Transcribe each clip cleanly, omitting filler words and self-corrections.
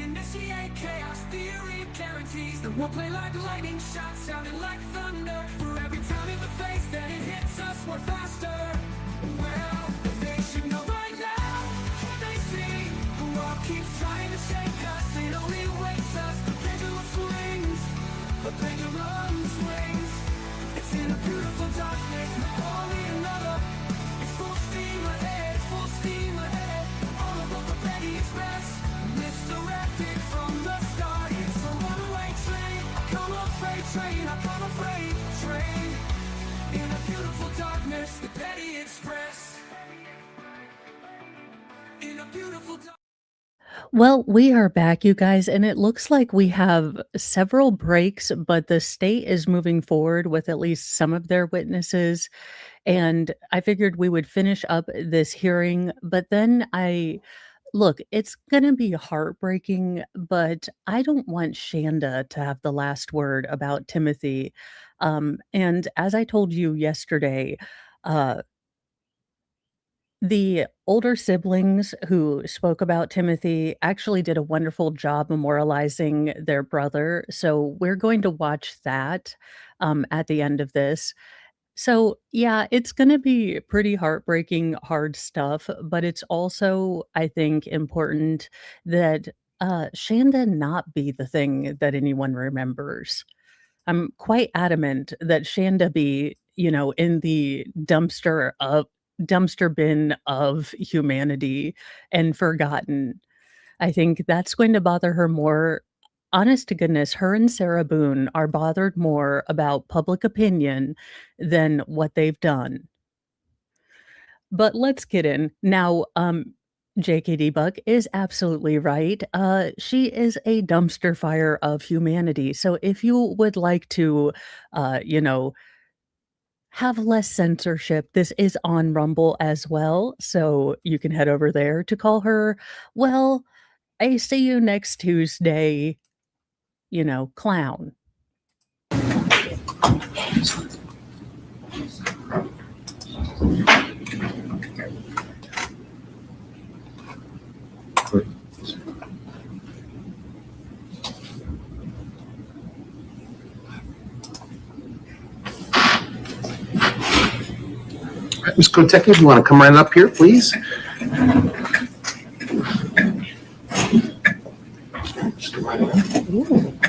initiate chaos theory guarantees that we'll play like lightning shots, sounding like thunder. For every time in the face that it hits us, we're faster. Well, they should know by now. They see the world keeps trying to shake us. It only waits us. The pendulum swings. The pendulum swings. It's in a beautiful darkness. Only another. It's full steam ahead. Full steam ahead. All above the Betty Express. Misdirected from the start. It's a runaway train. I come a freight train. I come a freight train. In a beautiful darkness, the Betty Express. In a beautiful darkness. Well, we are back, you guys, and it looks like we have several breaks, but the state is moving forward with at least some of their witnesses. And I figured we would finish up this hearing, but then look, it's going to be heartbreaking, but I don't want Shanda to have the last word about Timothy. And as I told you yesterday, uh, the older siblings who spoke about Timothy actually did a wonderful job memorializing their brother. So we're going to watch that at the end of this. So, yeah, it's going to be pretty heartbreaking, hard stuff, but it's also, I think, important that Shanda not be the thing that anyone remembers. I'm quite adamant that Shanda be, in the dumpster bin of humanity and forgotten. I think that's going to bother her more. Honest to goodness, her and Sarah Boone are bothered more about public opinion than what they've done. But let's get in. Now, JKD Buck is absolutely right. She is a dumpster fire of humanity. So if you would like to, you know, have less censorship, this is on Rumble as well. So you can head over there to call her, well, I see you next Tuesday, clown. Ms. Kotecki, if you want to come right up here, please. Just come right up.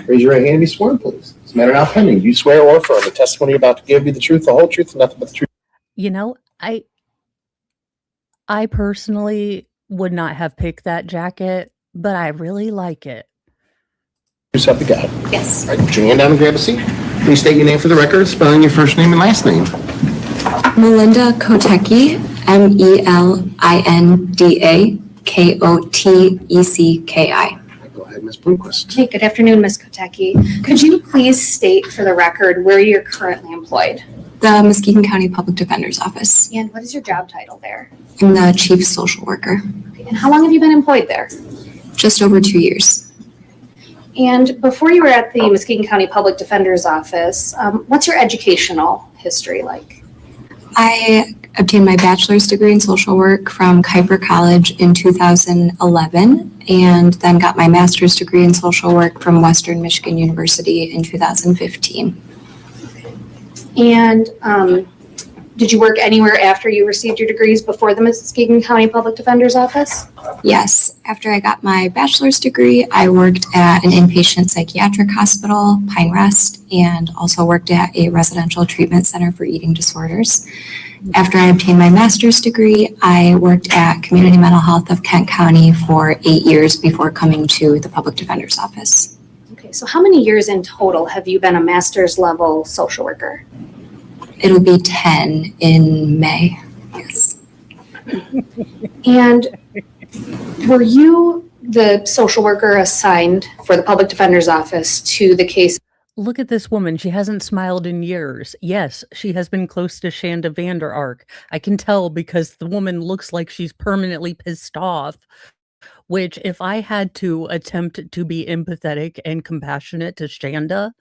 Raise your right hand and be sworn, please. This matter now pending. Do you swear or affirm the testimony you're about to give be the truth, the whole truth, and nothing but the truth? I personally would not have picked that jacket, but I really like it. Yourself to God. Yes. All right, put your hand down and grab a seat. Please state your name for the record, spelling your first name and last name. Melinda Kotecki, Melinda Kotecki. Go ahead, Ms. Bloomquist. Hey, good afternoon, Ms. Kotecki. Could you please state for the record where you're currently employed? The Muskegon County Public Defender's Office. And what is your job title there? I'm the Chief Social Worker. Okay, and how long have you been employed there? Just over 2 years. And before you were at the Muskegon County Public Defender's Office, what's your educational history like? I obtained my bachelor's degree in social work from Kuiper College in 2011 and then got my master's degree in social work from Western Michigan University in 2015. And did you work anywhere after you received your degrees before the Muskegon County Public Defender's Office? Yes. After I got my bachelor's degree, I worked at an inpatient psychiatric hospital, Pine Rest, and also worked at a residential treatment center for eating disorders. After I obtained my master's degree, I worked at Community Mental Health of Kent County for 8 years before coming to the Public Defender's Office. Okay, so how many years in total have you been a master's level social worker? It'll be 10 in May. Yes. And were you the social worker assigned for the Public Defender's Office to the case? Look at this woman. She hasn't smiled in years. Yes, she has been close to Shanda Vander Ark. I can tell because the woman looks like she's permanently pissed off, which if I had to attempt to be empathetic and compassionate to Shanda,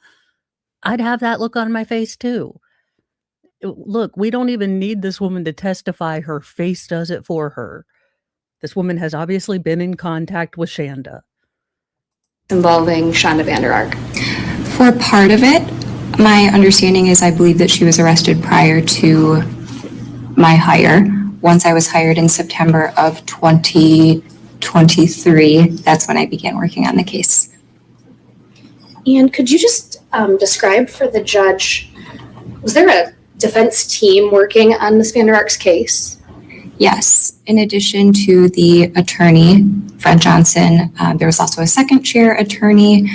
I'd have that look on my face too. Look, we don't even need this woman to testify. Her face does it for her. This woman has obviously been in contact with Shanda. involving Shanda Ark? For part of it, my understanding is I believe that she was arrested prior to my hire. Once I was hired in September of 2023, that's when I began working on the case. And could you just describe for the judge, was there a defense team working on Ms. Ark's case? Yes. In addition to the attorney, Fred Johnson, there was also a second chair attorney,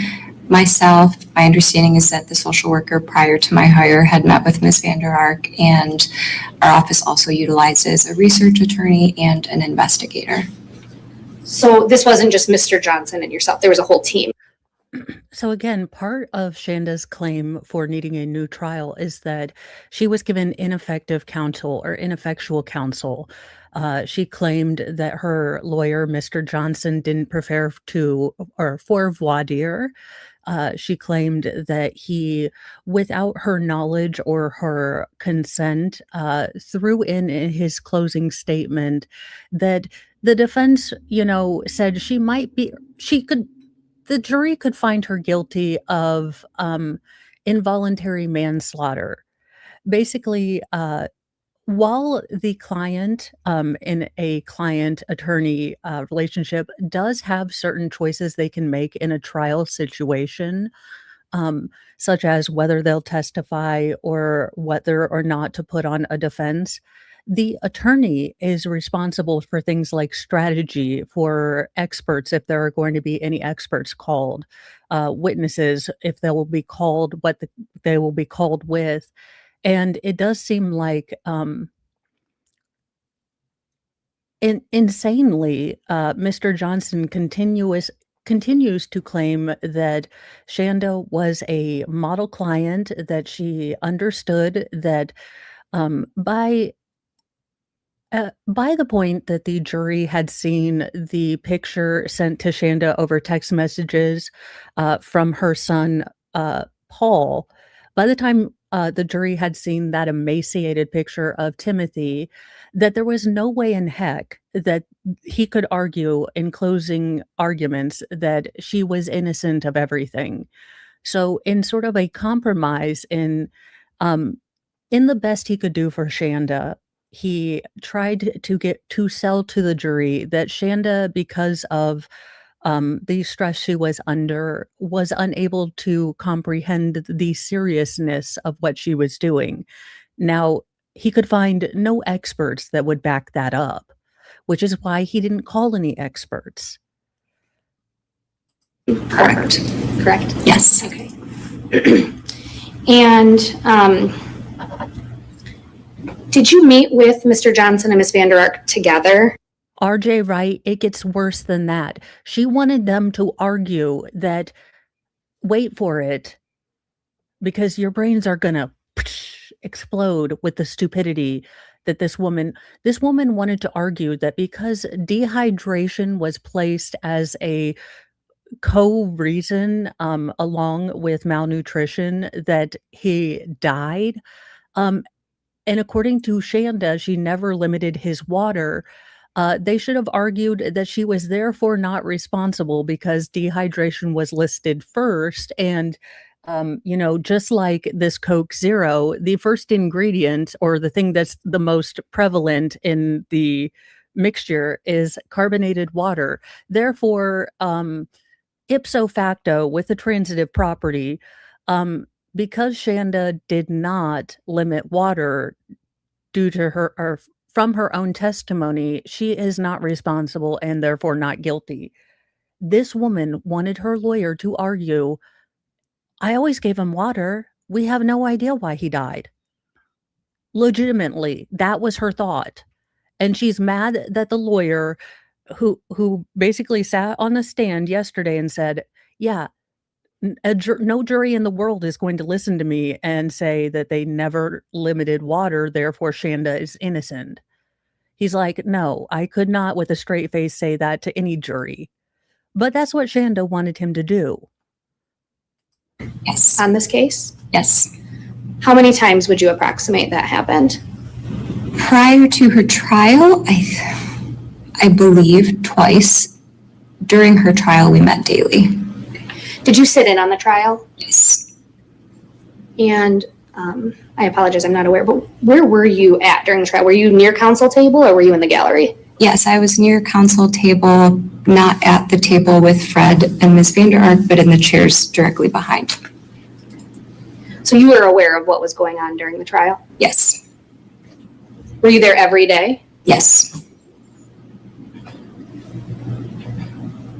myself. My understanding is that the social worker prior to my hire had met with Ms. Ark, and our office also utilizes a research attorney and an investigator. So this wasn't just Mr. Johnson and yourself, there was a whole team. So again, part of Shanda's claim for needing a new trial is that she was given ineffective counsel or ineffectual counsel. She claimed that her lawyer, Mr. Johnson, didn't prepare for voir dire. She claimed that he, without her knowledge or her consent, threw in his closing statement that the defense, said the jury could find her guilty of involuntary manslaughter. Basically, while the client in a client-attorney relationship does have certain choices they can make in a trial situation, such as whether they'll testify or whether or not to put on a defense, the attorney is responsible for things like strategy, for experts, if there are going to be any experts called, witnesses, if they will be called, they will be called with. And it does seem like, insanely, Mr. Johnson continues to claim that Shanda was a model client, that she understood that by the point that the jury had seen the picture sent to Shanda over text messages from her son, Paul, by the time the jury had seen that emaciated picture of Timothy, that there was no way in heck that he could argue in closing arguments that she was innocent of everything. So in sort of a compromise in the best he could do for Shanda, he tried to sell to the jury that Shanda, because of the stress she was under, was unable to comprehend the seriousness of what she was doing. Now, he could find no experts that would back that up, which is why he didn't call any experts. Correct. Correct? Yes. Okay. And did you meet with Mr. Johnson and Ms. Ark together? RJ Wright, it gets worse than that. She wanted them to argue that, wait for it, because your brains are gonna explode with the stupidity that this woman wanted to argue that because dehydration was placed as a co-reason along with malnutrition, that he died. And according to Shanda, she never limited his water. They should have argued that she was therefore not responsible because dehydration was listed first. And, just like this Coke Zero, the first ingredient, or the thing that's the most prevalent in the mixture, is carbonated water. Therefore, ipso facto, with the transitive property, because Shanda did not limit water due to her or from her own testimony, she is not responsible and therefore not guilty. This woman wanted her lawyer to argue, I always gave him water. We have no idea why he died. Legitimately, that was her thought. And she's mad that the lawyer who basically sat on the stand yesterday and said, yeah, no jury in the world is going to listen to me and say that they never limited water, therefore Shanda is innocent. He's like, no, I could not with a straight face say that to any jury. But that's what Shanda wanted him to do. Yes. On this case? Yes. How many times would you approximate that happened? Prior to her trial, I believe twice. During her trial, we met daily. Did you sit in on the trial? Yes. And I apologize, I'm not aware, but where were you at during the trial? Were you near counsel table or were you in the gallery? Yes, I was near counsel table, not at the table with Fred and Ms. Vander Ark, but in the chairs directly behind. So you were aware of what was going on during the trial? Yes. Were you there every day? Yes.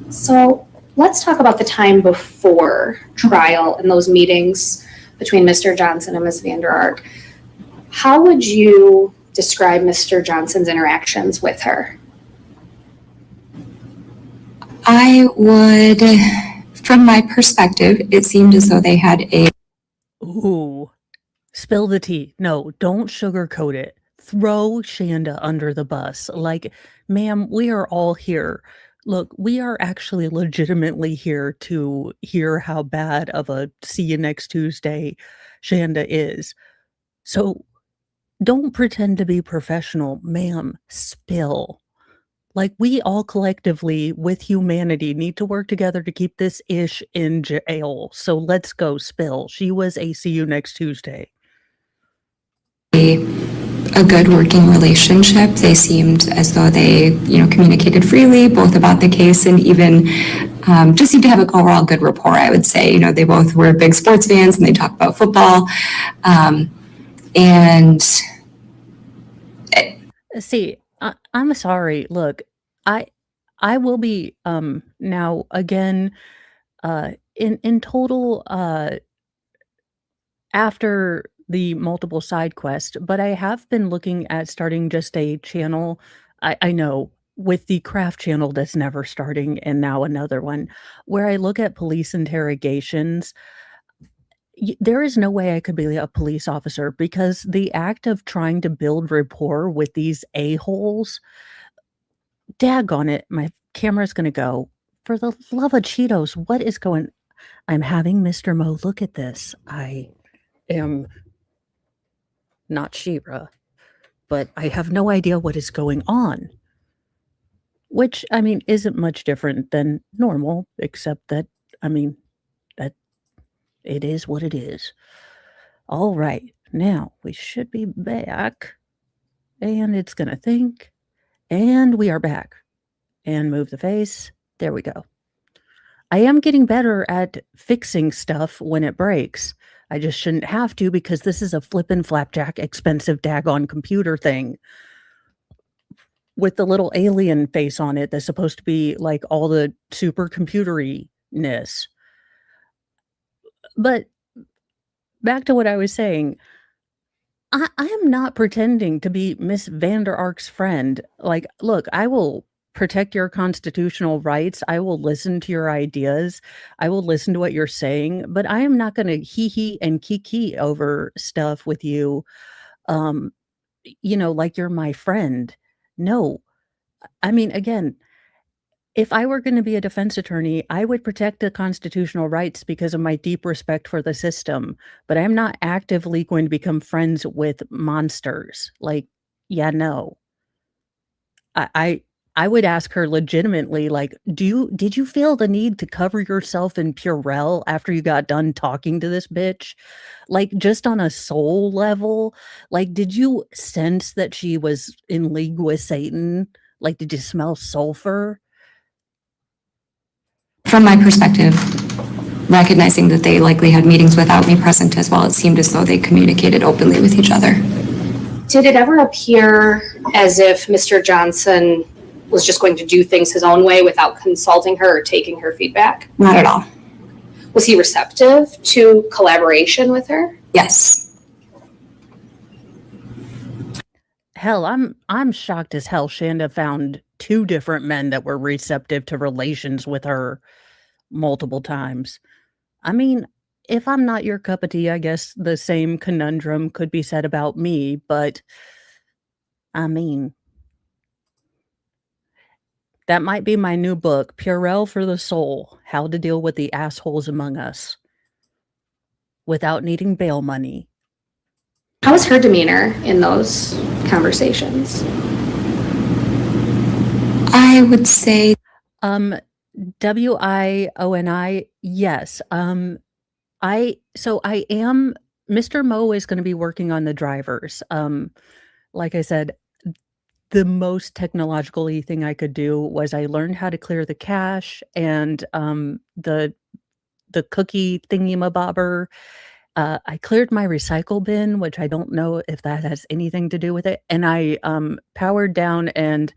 So let's talk about the time before trial and those meetings between Mr. Johnson and Ms. Vander Ark. How would you describe Mr. Johnson's interactions with her? I would, from my perspective, it seemed as though they had a Ooh, spill the tea. No, don't sugarcoat it. Throw Shanda under the bus. Like, ma'am, we are all here. Look, we are actually legitimately here to hear how bad of a see you next Tuesday Shanda is. So don't pretend to be professional, ma'am. Spill. Like, we all collectively, with humanity, need to work together to keep this ish in jail. So let's go, spill. She was a see you next Tuesday. a good working relationship. They seemed as though they, communicated freely, both about the case and even just seemed to have an overall good rapport, I would say. They both were big sports fans and they talk about football. See, I'm sorry. Look, I will be now again in total after the multiple side quest, but I have been looking at starting just a channel. I know with the craft channel that's never starting, and now another one where I look at police interrogations. There is no way I could be a police officer because the act of trying to build rapport with these a-holes, daggone it, my camera's gonna go. For the love of Cheetos, what is going? I'm having Mr. Mo look at this. I am not Shira, but I have no idea what is going on. Which, I mean, isn't much different than normal, except that, that it is what it is. All right, now we should be back. And it's gonna think. And we are back. And move the face. There we go. I am getting better at fixing stuff when it breaks. I just shouldn't have to because this is a flippin' flapjack expensive daggone computer thing with the little alien face on it that's supposed to be like all the supercomputery-ness. But back to what I was saying. I am not pretending to be Miss Vander Ark's friend. Like, look, I will protect your constitutional rights. I will listen to your ideas. I will listen to what you're saying, but I am not going to hee and kiki over stuff with you. Like you're my friend. No. I mean, again, if I were going to be a defense attorney, I would protect the constitutional rights because of my deep respect for the system, but I'm not actively going to become friends with monsters. Like, yeah, no. I would ask her legitimately, like, did you feel the need to cover yourself in Purell after you got done talking to this bitch? Like, just on a soul level? Like, did you sense that she was in league with Satan? Like, did you smell sulfur? From my perspective, recognizing that they likely had meetings without me present as well, it seemed as though they communicated openly with each other. Did it ever appear as if Mr. Johnson was just going to do things his own way without consulting her or taking her feedback? Not at all. Was he receptive to collaboration with her? Yes. Hell, I'm shocked as hell Shanda found 2 different men that were receptive to relations with her multiple times. I mean, if I'm not your cup of tea, I guess the same conundrum could be said about me, but I mean, that might be my new book, Purell for the Soul, How to Deal with the Assholes Among Us Without Needing Bail Money. How was her demeanor in those conversations? I would say WIONI, yes. I am Mr. Mo is gonna be working on the drivers. Like I said, the most technological-y thing I could do was I learned how to clear the cache and, the cookie thingy-mabobber. I cleared my recycle bin, which I don't know if that has anything to do with it, and I, powered down and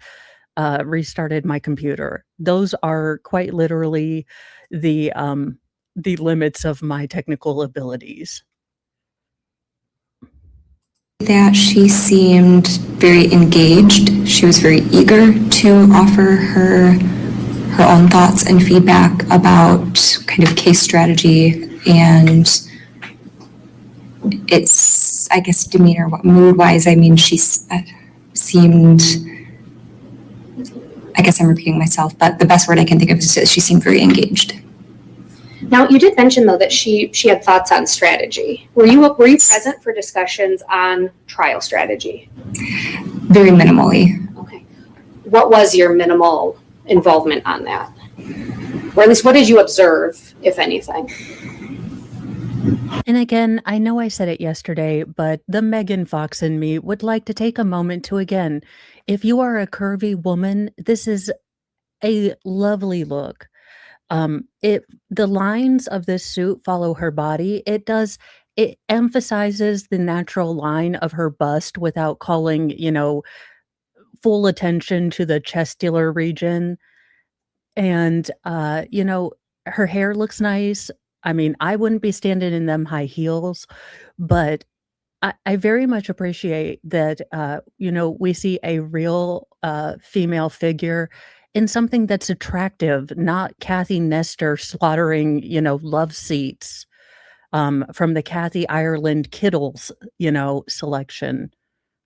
restarted my computer. Those are quite literally the limits of my technical abilities. That she seemed very engaged. She was very eager to offer her own thoughts and feedback about kind of case strategy and its, I guess, demeanor, mood-wise. I mean, she seemed, I guess I'm repeating myself, but the best word I can think of is that she seemed very engaged. Now, you did mention though that she had thoughts on strategy. Were you present for discussions on trial strategy? Very minimally. Okay. What was your minimal involvement on that? Or at least what did you observe, if anything? And again, I know I said it yesterday, but the Megan Fox in me would like to take a moment to again, if you are a curvy woman, this is a lovely look. The lines of this suit follow her body. It emphasizes the natural line of her bust without calling, full attention to the chesticular region. And, her hair looks nice. I mean, I wouldn't be standing in them high heels, but I very much appreciate that, we see a real female figure in something that's attractive, not Kathy Nestor slaughtering, love seats from the Kathy Ireland Kittles, selection.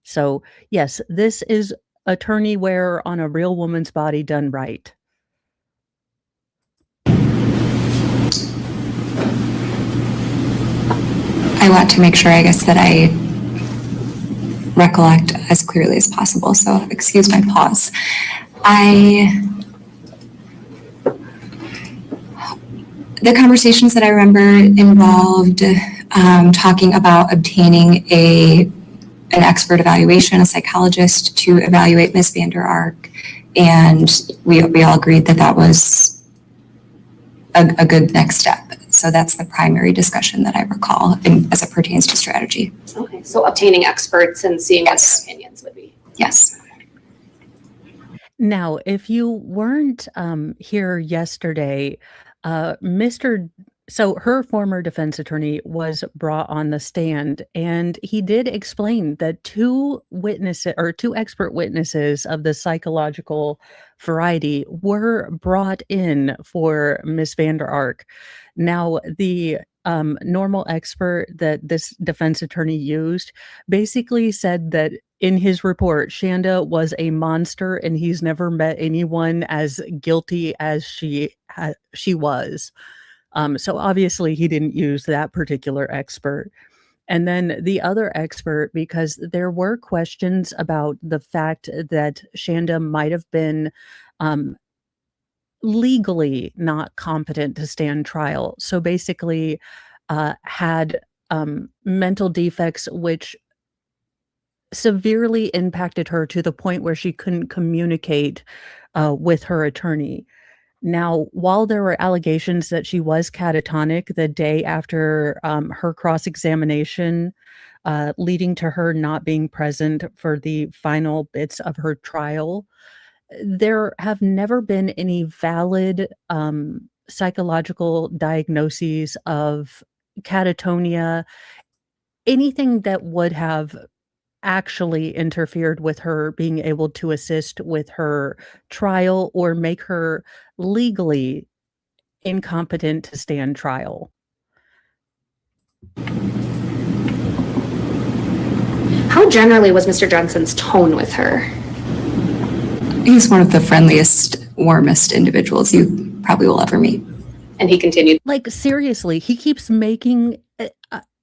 So, yes, this is attorney wear on a real woman's body done right. I want to make sure, I guess, that I recollect as clearly as possible. So excuse my pause. The conversations that I remember involved talking about obtaining an expert evaluation, a psychologist to evaluate Ms. Vander Ark, and we all agreed that that was a good next step. So that's the primary discussion that I recall as it pertains to strategy. Okay, so obtaining experts and seeing what their opinions would be. Yes. Now, if you weren't here yesterday, so her former defense attorney was brought on the stand, and he did explain that two expert witnesses of the psychological variety were brought in for Miss Vander Ark. Now, the normal expert that this defense attorney used basically said that in his report, Shanda was a monster and he's never met anyone as guilty as she was. So obviously he didn't use that particular expert. And then the other expert, because there were questions about the fact that Shanda might have been legally not competent to stand trial. So basically had mental defects which severely impacted her to the point where she couldn't communicate with her attorney. Now, while there were allegations that she was catatonic the day after her cross-examination, leading to her not being present for the final bits of her trial, there have never been any valid psychological diagnoses of catatonia, anything that would have actually interfered with her being able to assist with her trial or make her legally incompetent to stand trial. How generally was Mr. Johnson's tone with her? He's one of the friendliest, warmest individuals you probably will ever meet. And he continued. Like, seriously, he keeps making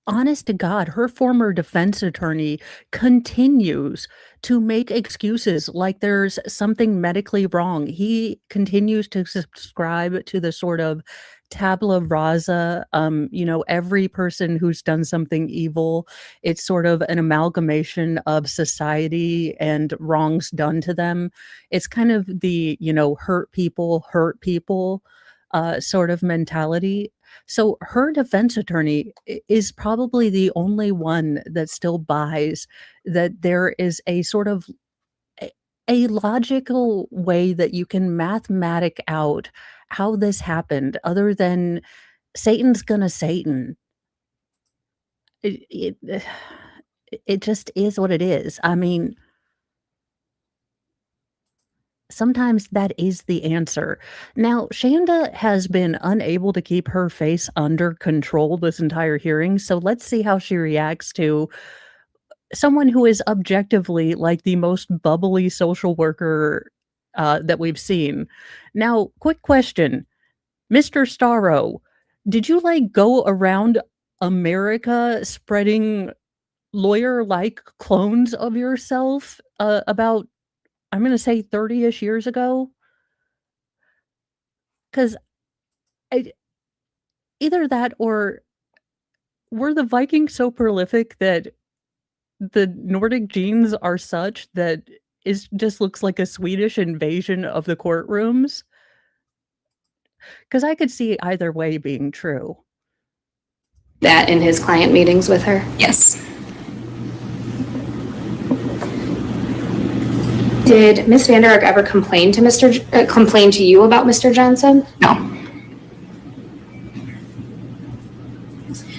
honest to God, her former defense attorney continues to make excuses like there's something medically wrong. He continues to subscribe to the sort of tabula rasa, every person who's done something evil, it's sort of an amalgamation of society and wrongs done to them. It's kind of the, hurt people sort of mentality. So her defense attorney is probably the only one that still buys that there is a sort of a logical way that you can mathematic out how this happened other than Satan's gonna Satan. It it it just is what it is. I mean, sometimes that is the answer. Now, Shanda has been unable to keep her face under control this entire hearing, so let's see how she reacts to someone who is objectively like the most bubbly social worker that we've seen. Now, quick question, Mr. Starro, did you like go around America spreading lawyer-like clones of yourself about, I'm going to say 30-ish years ago? Because either that or were the Vikings so prolific that the Nordic genes are such that it just looks like a Swedish invasion of the courtrooms? Because I could see either way being true. That in his client meetings with her? Yes. Did Ms. Vander Ark ever complain to you about Mr. Johnson? No.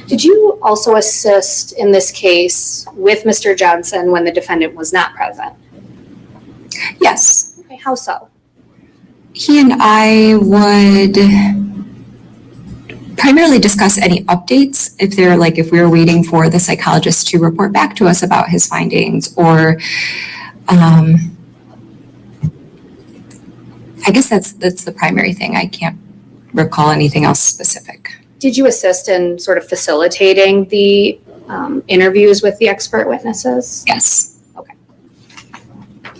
Did you also assist in this case with Mr. Johnson when the defendant was not present? Yes. Okay, how so? He and I would primarily discuss any updates if we were waiting for the psychologist to report back to us about his findings, or I guess that's the primary thing. I can't recall anything else specific. Did you assist in sort of facilitating the interviews with the expert witnesses? Yes. Okay.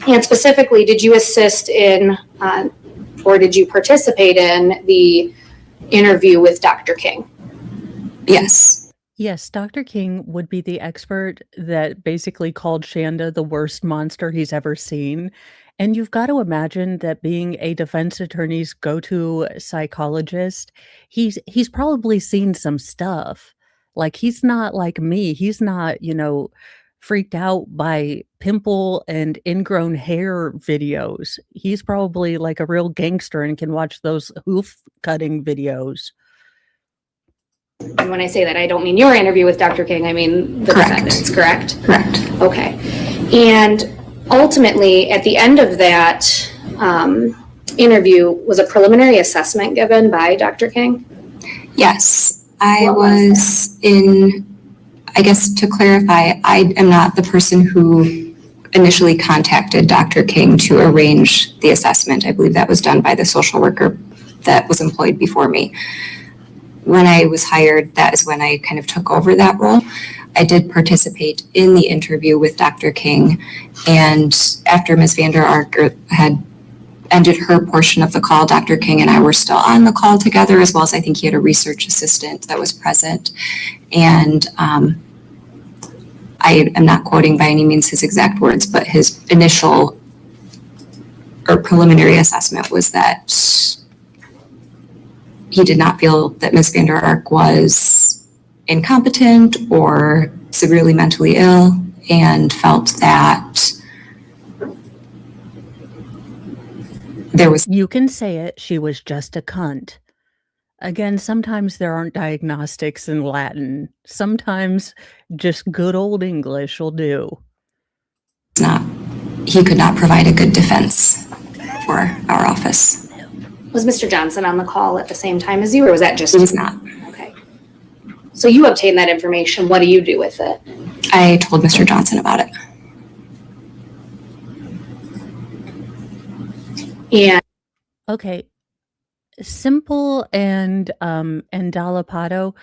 And specifically, did you assist in or did you participate in the interview with Dr. King? Yes. Yes, Dr. King would be the expert that basically called Shanda the worst monster he's ever seen. And you've got to imagine that being a defense attorney's go-to psychologist, he's probably seen some stuff. Like he's not like me. He's not, freaked out by pimple and ingrown hair videos. He's probably like a real gangster and can watch those hoof cutting videos. And when I say that, I don't mean your interview with Dr. King, I mean the defendant's, correct? Correct. Okay. And ultimately, at the end of that interview, was a preliminary assessment given by Dr. King? Yes. I What was I guess to clarify, I am not the person who initially contacted Dr. King to arrange the assessment. I believe that was done by the social worker that was employed before me. When I was hired, that is when I kind of took over that role. I did participate in the interview with Dr. King, and after Ms. Vander Ark had ended her portion of the call, Dr. King and I were still on the call together, as well as I think he had a research assistant that was present. And I am not quoting by any means his exact words, but his initial or preliminary assessment was that he did not feel that Ms. Vander Ark was incompetent or severely mentally ill, and felt that there was... You can say it, she was just a cunt. Again, sometimes there aren't diagnostics in Latin. Sometimes just good old English will do. He could not provide a good defense for our office. Was Mr. Johnson on the call at the same time as you, or was that just He was not. Okay. So you obtained that information. What do you do with it? I told Mr. Johnson about it. And Okay. Simple and Dalapato,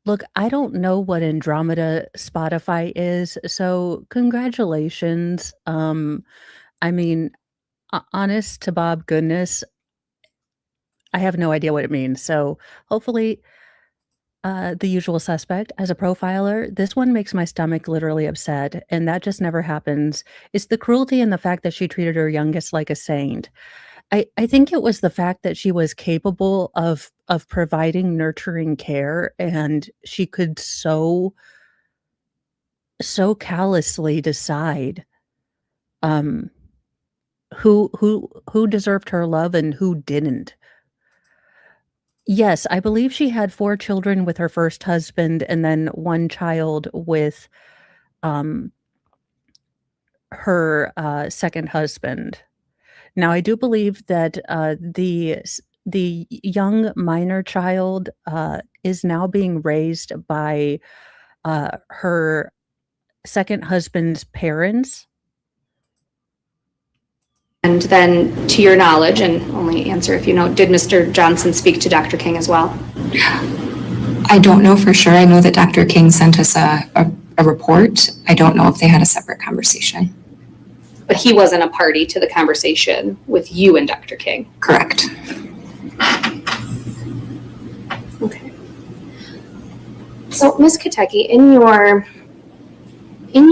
Look, I don't know what Andromeda Spotify is, so congratulations. I mean, honest to Bob goodness, I have no idea what it means. So hopefully, the usual suspect as a profiler, this one makes my stomach literally upset, and that just never happens. It's the cruelty and the fact that she treated her youngest like a saint. I think it was the fact that she was capable of providing nurturing care, and she could so callously decide, um, who deserved her love and who didn't. Yes, I believe she had 4 children with her first husband and then 1 child with, um, her, second husband. Now, I do believe that, the young minor child, is now being raised by, her second husband's parents. And then, to your knowledge, and only answer if you know, did Mr. Johnson speak to Dr. King as well? I don't know for sure. I know that Dr. King sent us a report. I don't know if they had a separate conversation. But he wasn't a party to the conversation with you and Dr. King? Correct. Okay. So, Ms. Katecki, in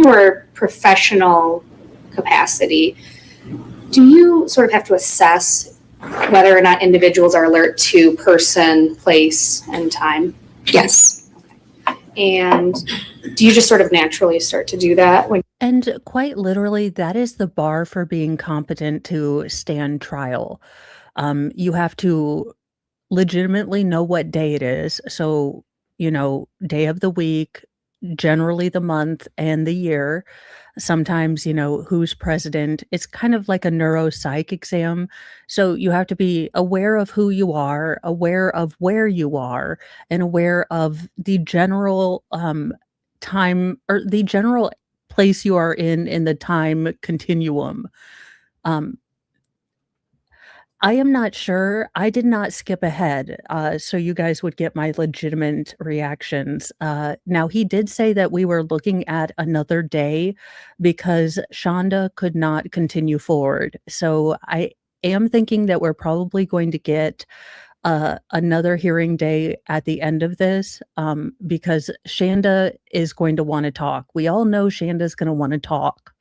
your professional capacity, do you sort of have to assess whether or not individuals are alert to person, place, and time? Yes. And do you just sort of naturally start to do that when? And quite literally, that is the bar for being competent to stand trial. You have to legitimately know what day it is. So, day of the week, generally the month and the year. Sometimes, who's president. It's kind of like a neuropsych exam. So you have to be aware of who you are, aware of where you are, and aware of the general time or the general place you are in the time continuum. Um, I am not sure. I did not skip ahead, so you guys would get my legitimate reactions. Now, he did say that we were looking at another day because Shanda could not continue forward. So I am thinking that we're probably going to get another hearing day at the end of this, because Shanda is going to want to talk. We all know Shanda's going to want to talk.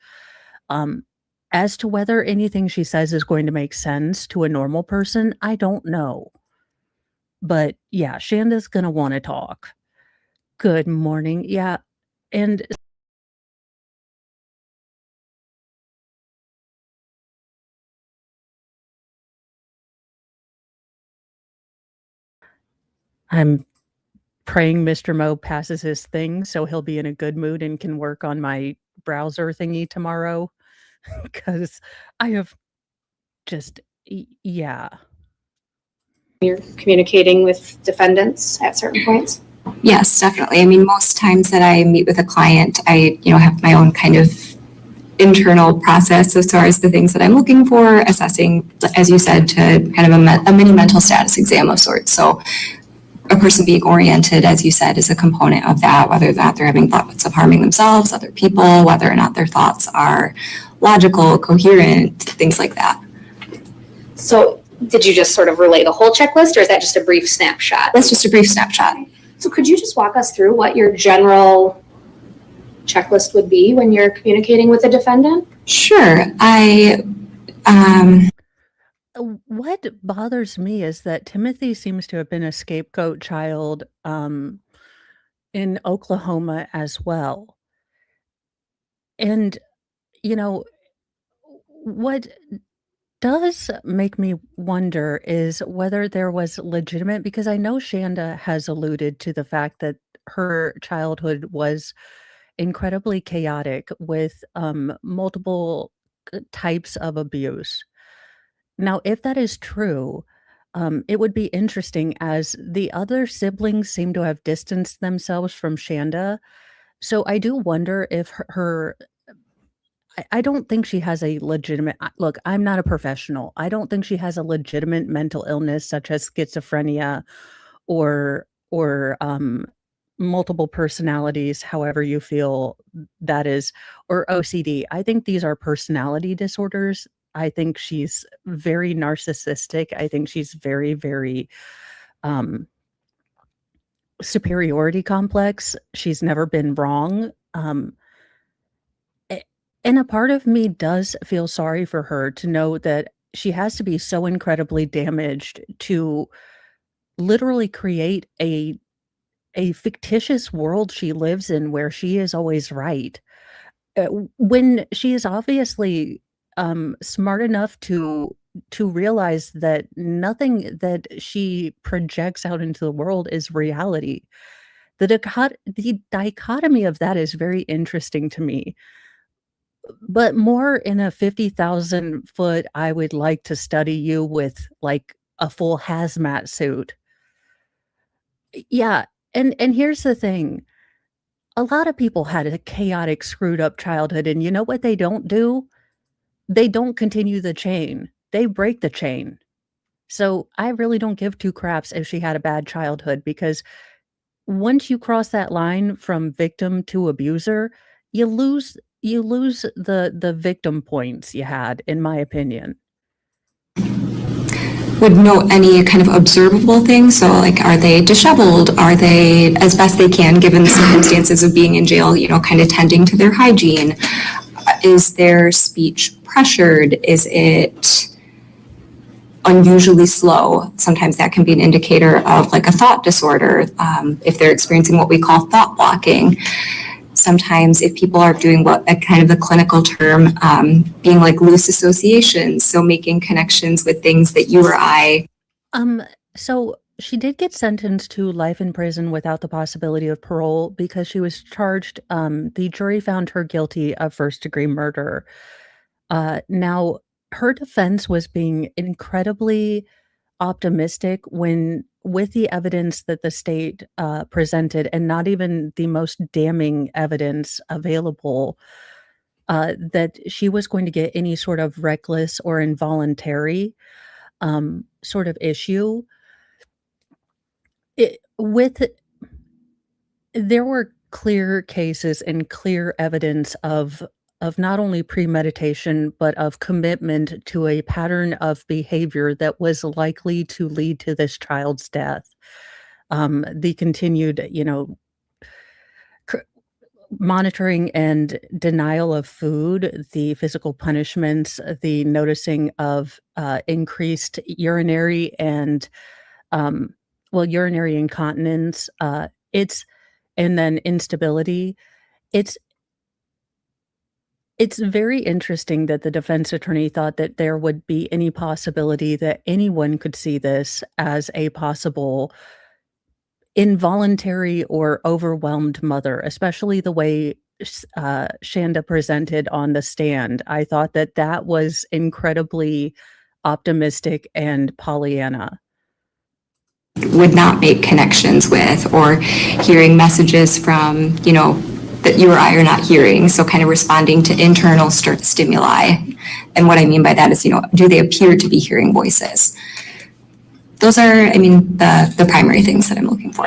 Um, as to whether anything she says is going to make sense to a normal person, I don't know. But yeah, Shanda's gonna wanna talk. Good morning. Yeah, and I'm praying Mr. Mo passes his thing so he'll be in a good mood and can work on my browser thingy tomorrow. Because I have just yeah. You're communicating with defendants at certain points? Yes, definitely. I mean, most times that I meet with a client, I, have my own kind of internal process as far as the things that I'm looking for, assessing, as you said, to kind of a mini mental status exam of sorts. So a person being oriented, as you said, is a component of that, whether or not they're having thoughts of harming themselves, other people, whether or not their thoughts are logical, coherent, things like that. So did you just sort of relay the whole checklist, or is that just a brief snapshot? That's just a brief snapshot. So could you just walk us through what your general checklist would be when you're communicating with a defendant? Sure. What bothers me is that Timothy seems to have been a scapegoat child, in Oklahoma as well. And, you know, what does make me wonder is whether there was legitimate, because I know Shanda has alluded to the fact that her childhood was incredibly chaotic with multiple types of abuse. Now, if that is true, it would be interesting as the other siblings seem to have distanced themselves from Shanda. So I do wonder if I don't think she has a legitimate look, I'm not a professional. I don't think she has a legitimate mental illness such as schizophrenia or multiple personalities, however you feel that is, or OCD. I think these are personality disorders. I think she's very narcissistic. I think she's very, very um, superiority complex. She's never been wrong. And a part of me does feel sorry for her to know that she has to be so incredibly damaged to literally create a fictitious world she lives in where she is always right. When she is obviously smart enough to realize that nothing that she projects out into the world is reality. The dichotomy of that is very interesting to me, but more in a 50,000 foot, I would like to study you with like a full hazmat suit. Yeah. And here's the thing. A lot of people had a chaotic, screwed up childhood, and you know what they don't do? They don't continue the chain. They break the chain. So I really don't give two craps if she had a bad childhood, because once you cross that line from victim to abuser, you lose the victim points you had, in my opinion. Would know any kind of observable things. So like, are they disheveled? Are they, as best they can, given the circumstances of being in jail, kind of tending to their hygiene? Is their speech pressured? Is it unusually slow? Sometimes that can be an indicator of like a thought disorder, if they're experiencing what we call thought blocking. Sometimes if people are doing what a kind of the clinical term, being like loose associations, so making connections with things that you or I. So she did get sentenced to life in prison without the possibility of parole because she was charged, the jury found her guilty of first-degree murder. Now, her defense was being incredibly optimistic when with the evidence that the state presented, and not even the most damning evidence available, that she was going to get any sort of reckless or involuntary sort of issue. There were clear cases and clear evidence of not only premeditation, but of commitment to a pattern of behavior that was likely to lead to this child's death. The continued, monitoring and denial of food, the physical punishments, the noticing of increased urinary and, urinary incontinence, and then instability. It's very interesting that the defense attorney thought that there would be any possibility that anyone could see this as a possible involuntary or overwhelmed mother, especially the way Shanda presented on the stand. I thought that that was incredibly optimistic and Pollyanna. Would not make connections with, or hearing messages from, that you or I are not hearing. So kind of responding to internal stimuli. And what I mean by that is, do they appear to be hearing voices? Those are, the primary things that I'm looking for.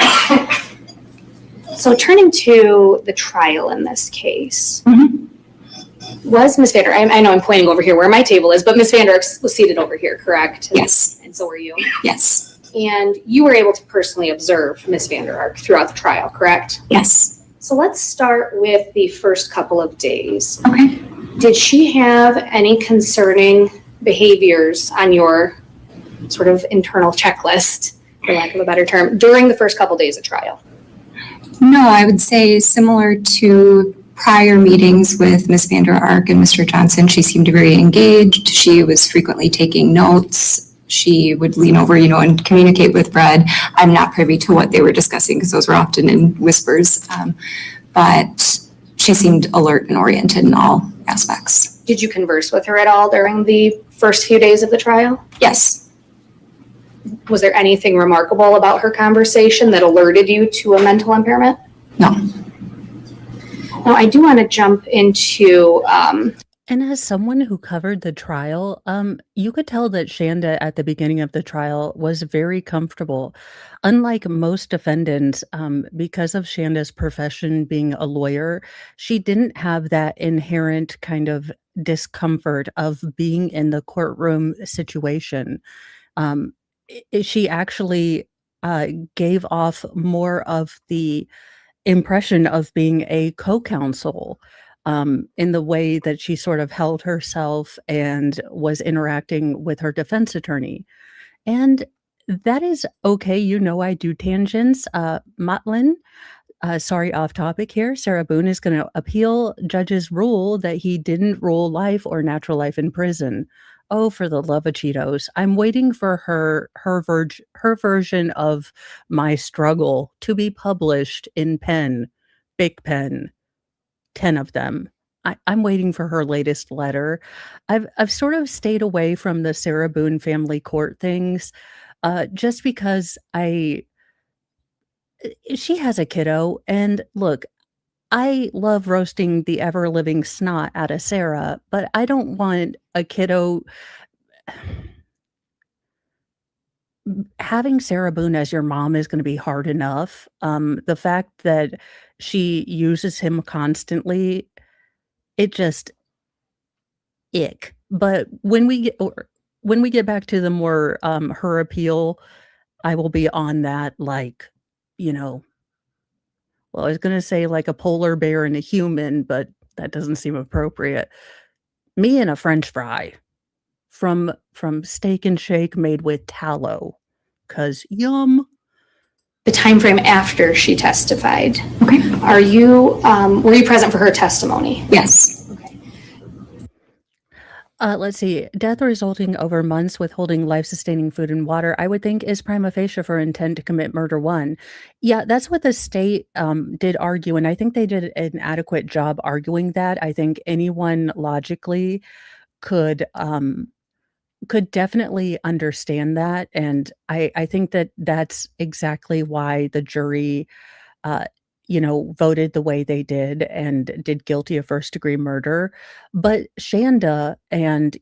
So turning to the trial in this case, was Ms. Vander, I know I'm pointing over here where my table is, but Ms. Vander was seated over here, correct? Yes. And so were you? Yes. And you were able to personally observe Ms. Vander Ark throughout the trial, correct? Yes. So let's start with the first couple of days. Okay. Did she have any concerning behaviors on your sort of internal checklist, for lack of a better term, during the first couple days of trial? No, I would say similar to prior meetings with Ms. Vander Ark and Mr. Johnson, she seemed very engaged. She was frequently taking notes. She would lean over, and communicate with Brad. I'm not privy to what they were discussing because those were often in whispers, but she seemed alert and oriented in all aspects. Did you converse with her at all during the first few days of the trial? Yes. Was there anything remarkable about her conversation that alerted you to a mental impairment? No. Now, I do want to jump into And as someone who covered the trial, you could tell that Shanda at the beginning of the trial was very comfortable. Unlike most defendants, because of Shanda's profession being a lawyer, she didn't have that inherent kind of discomfort of being in the courtroom situation. Um, she actually gave off more of the impression of being a co-counsel, in the way that she sort of held herself and was interacting with her defense attorney. And that is okay. You know, I do tangents. Motlin, sorry, off topic here. Sarah Boone is going to appeal judge's rule that he didn't rule life or natural life in prison. Oh, for the love of Cheetos. I'm waiting for her version of my struggle to be published in pen, big pen, 10 of them. I'm waiting for her latest letter. I've sort of stayed away from the Sarah Boone family court things, just because she has a kiddo, and look, I love roasting the ever living snot out of Sarah, but I don't want a kiddo. Having Sarah Boone as your mom is gonna be hard enough. The fact that she uses him constantly, it just ick. But when we get back to the more, her appeal, I will be on that like, you know, well, I was gonna say like a polar bear and a human, but that doesn't seem appropriate. Me and a french fry from Steak and Shake made with tallow, 'cause yum. The time frame after she testified. Okay. Were you present for her testimony? Yes. Okay. Let's see. Death resulting over months withholding life-sustaining food and water, I would think is prima facie for intent to commit murder 1. Yeah, that's what the state, did argue, and I think they did an adequate job arguing that. I think anyone logically could, definitely understand that, and I think that that's exactly why the jury, uh, voted the way they did and did guilty of first-degree murder. But Shanda, and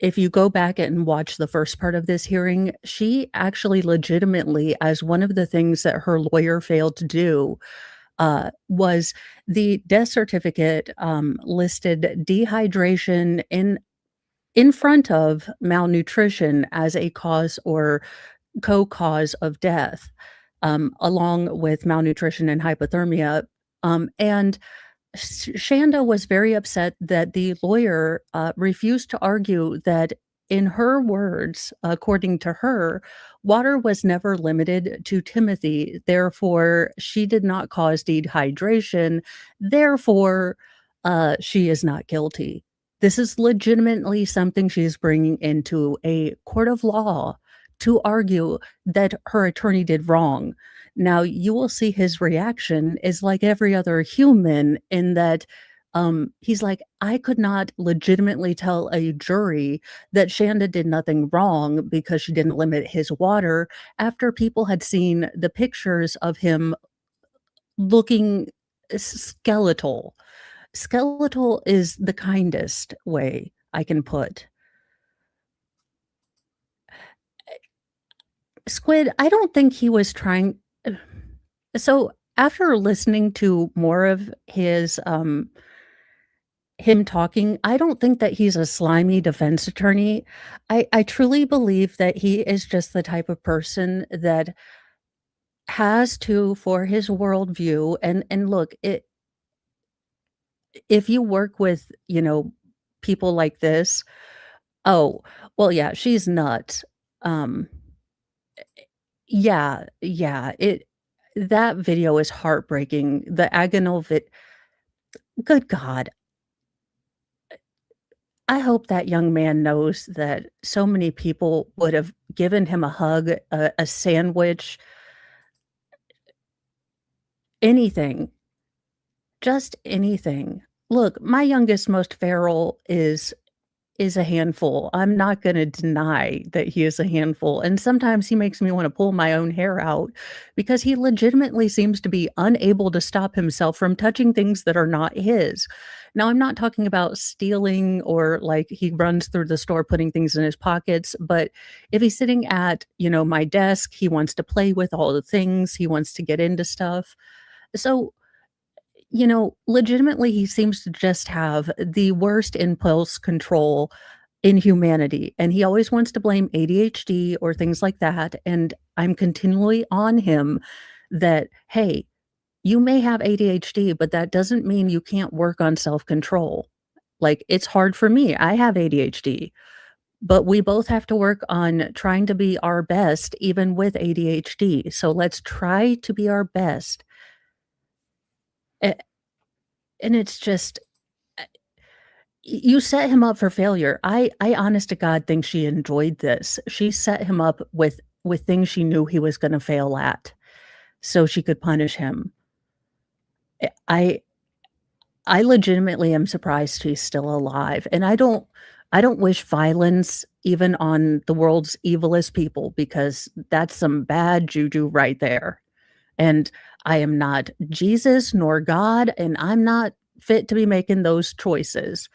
if you go back and watch the first part of this hearing, she actually legitimately, as one of the things that her lawyer failed to do, was the death certificate, listed dehydration in front of malnutrition as a cause or co-cause of death, along with malnutrition and hypothermia. And Shanda was very upset that the lawyer refused to argue that, in her words, according to her, water was never limited to Timothy. Therefore, she did not cause dehydration. Therefore, she is not guilty. This is legitimately something she's bringing into a court of law to argue that her attorney did wrong. Now, you will see his reaction is like every other human in that, he's like, "I could not legitimately tell a jury that Shanda did nothing wrong because she didn't limit his water after people had seen the pictures of him looking skeletal." Skeletal is the kindest way I can put. Squid, I don't think he was trying. So, after listening to more of him talking, I don't think that he's a slimy defense attorney. I truly believe that he is just the type of person that has to, for his worldview, and look, if you work with, people like this, oh, well, yeah, she's nuts. Um, yeah, that video is heartbreaking. The agonal good God. I hope that young man knows that so many people would have given him a hug, a sandwich, anything, just anything. Look, my youngest, most feral is a handful. I'm not gonna deny that he is a handful, and sometimes he makes me wanna pull my own hair out because he legitimately seems to be unable to stop himself from touching things that are not his. Now, I'm not talking about stealing or like he runs through the store putting things in his pockets, but if he's sitting at, my desk, he wants to play with all the things, he wants to get into stuff. So, legitimately, he seems to just have the worst impulse control in humanity. And he always wants to blame ADHD or things like that. And I'm continually on him that, hey, you may have ADHD, but that doesn't mean you can't work on self control. Like, it's hard for me. I have ADHD, but we both have to work on trying to be our best, even with ADHD. So let's try to be our best. A- And it's just, you set him up for failure. I honest to God think she enjoyed this. She set him up with things she knew he was going to fail at, so she could punish him. I I legitimately am surprised he's still alive, and I don't wish violence even on the world's evilest people because that's some bad juju right there. And I am not Jesus nor God, and I'm not fit to be making those choices.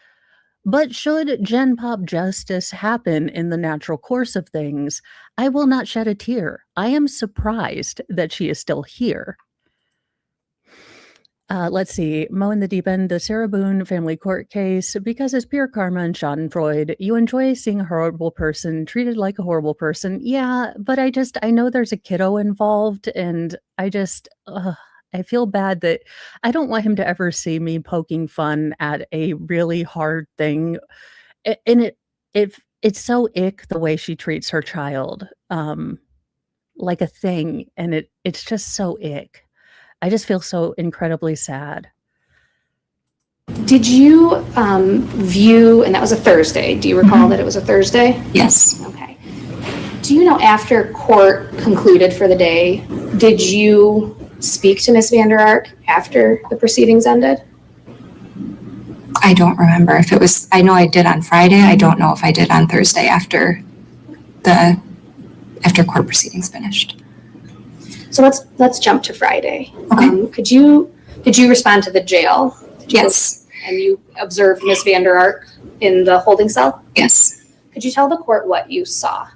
But should Gen Pop justice happen in the natural course of things, I will not shed a tear. I am surprised that she is still here. Let's see. Mo in the Deep End, the Sarah Boone family court case. Because it's pure karma and Schadenfreude, you enjoy seeing a horrible person treated like a horrible person. Yeah, but I know there's a kiddo involved, and I feel bad that I don't want him to ever see me poking fun at a really hard thing. And it's so ick the way she treats her child, like a thing, and it's just so ick. I just feel so incredibly sad. Did you view, and that was a Thursday, do you recall that it was a Thursday? Yes. Okay. Do you know after court concluded for the day, did you speak to Ms. Vander Ark after the proceedings ended? I don't remember if it was, I know I did on Friday. I don't know if I did on Thursday after court proceedings finished. So let's jump to Friday. Okay. Did you respond to the jail? Yes. And you observed Ms. Vander Ark in the holding cell? Yes. Could you tell the court what you saw?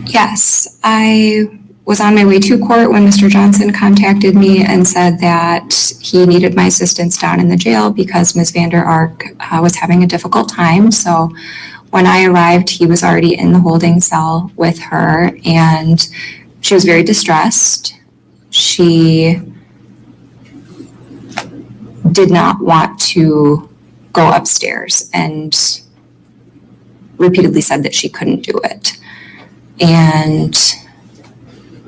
Yes. I was on my way to court when Mr. Johnson contacted me and said that he needed my assistance down in the jail because Ms. Vander Ark was having a difficult time. So when I arrived, he was already in the holding cell with her, and she was very distressed. She did not want to go upstairs and repeatedly said that she couldn't do it. And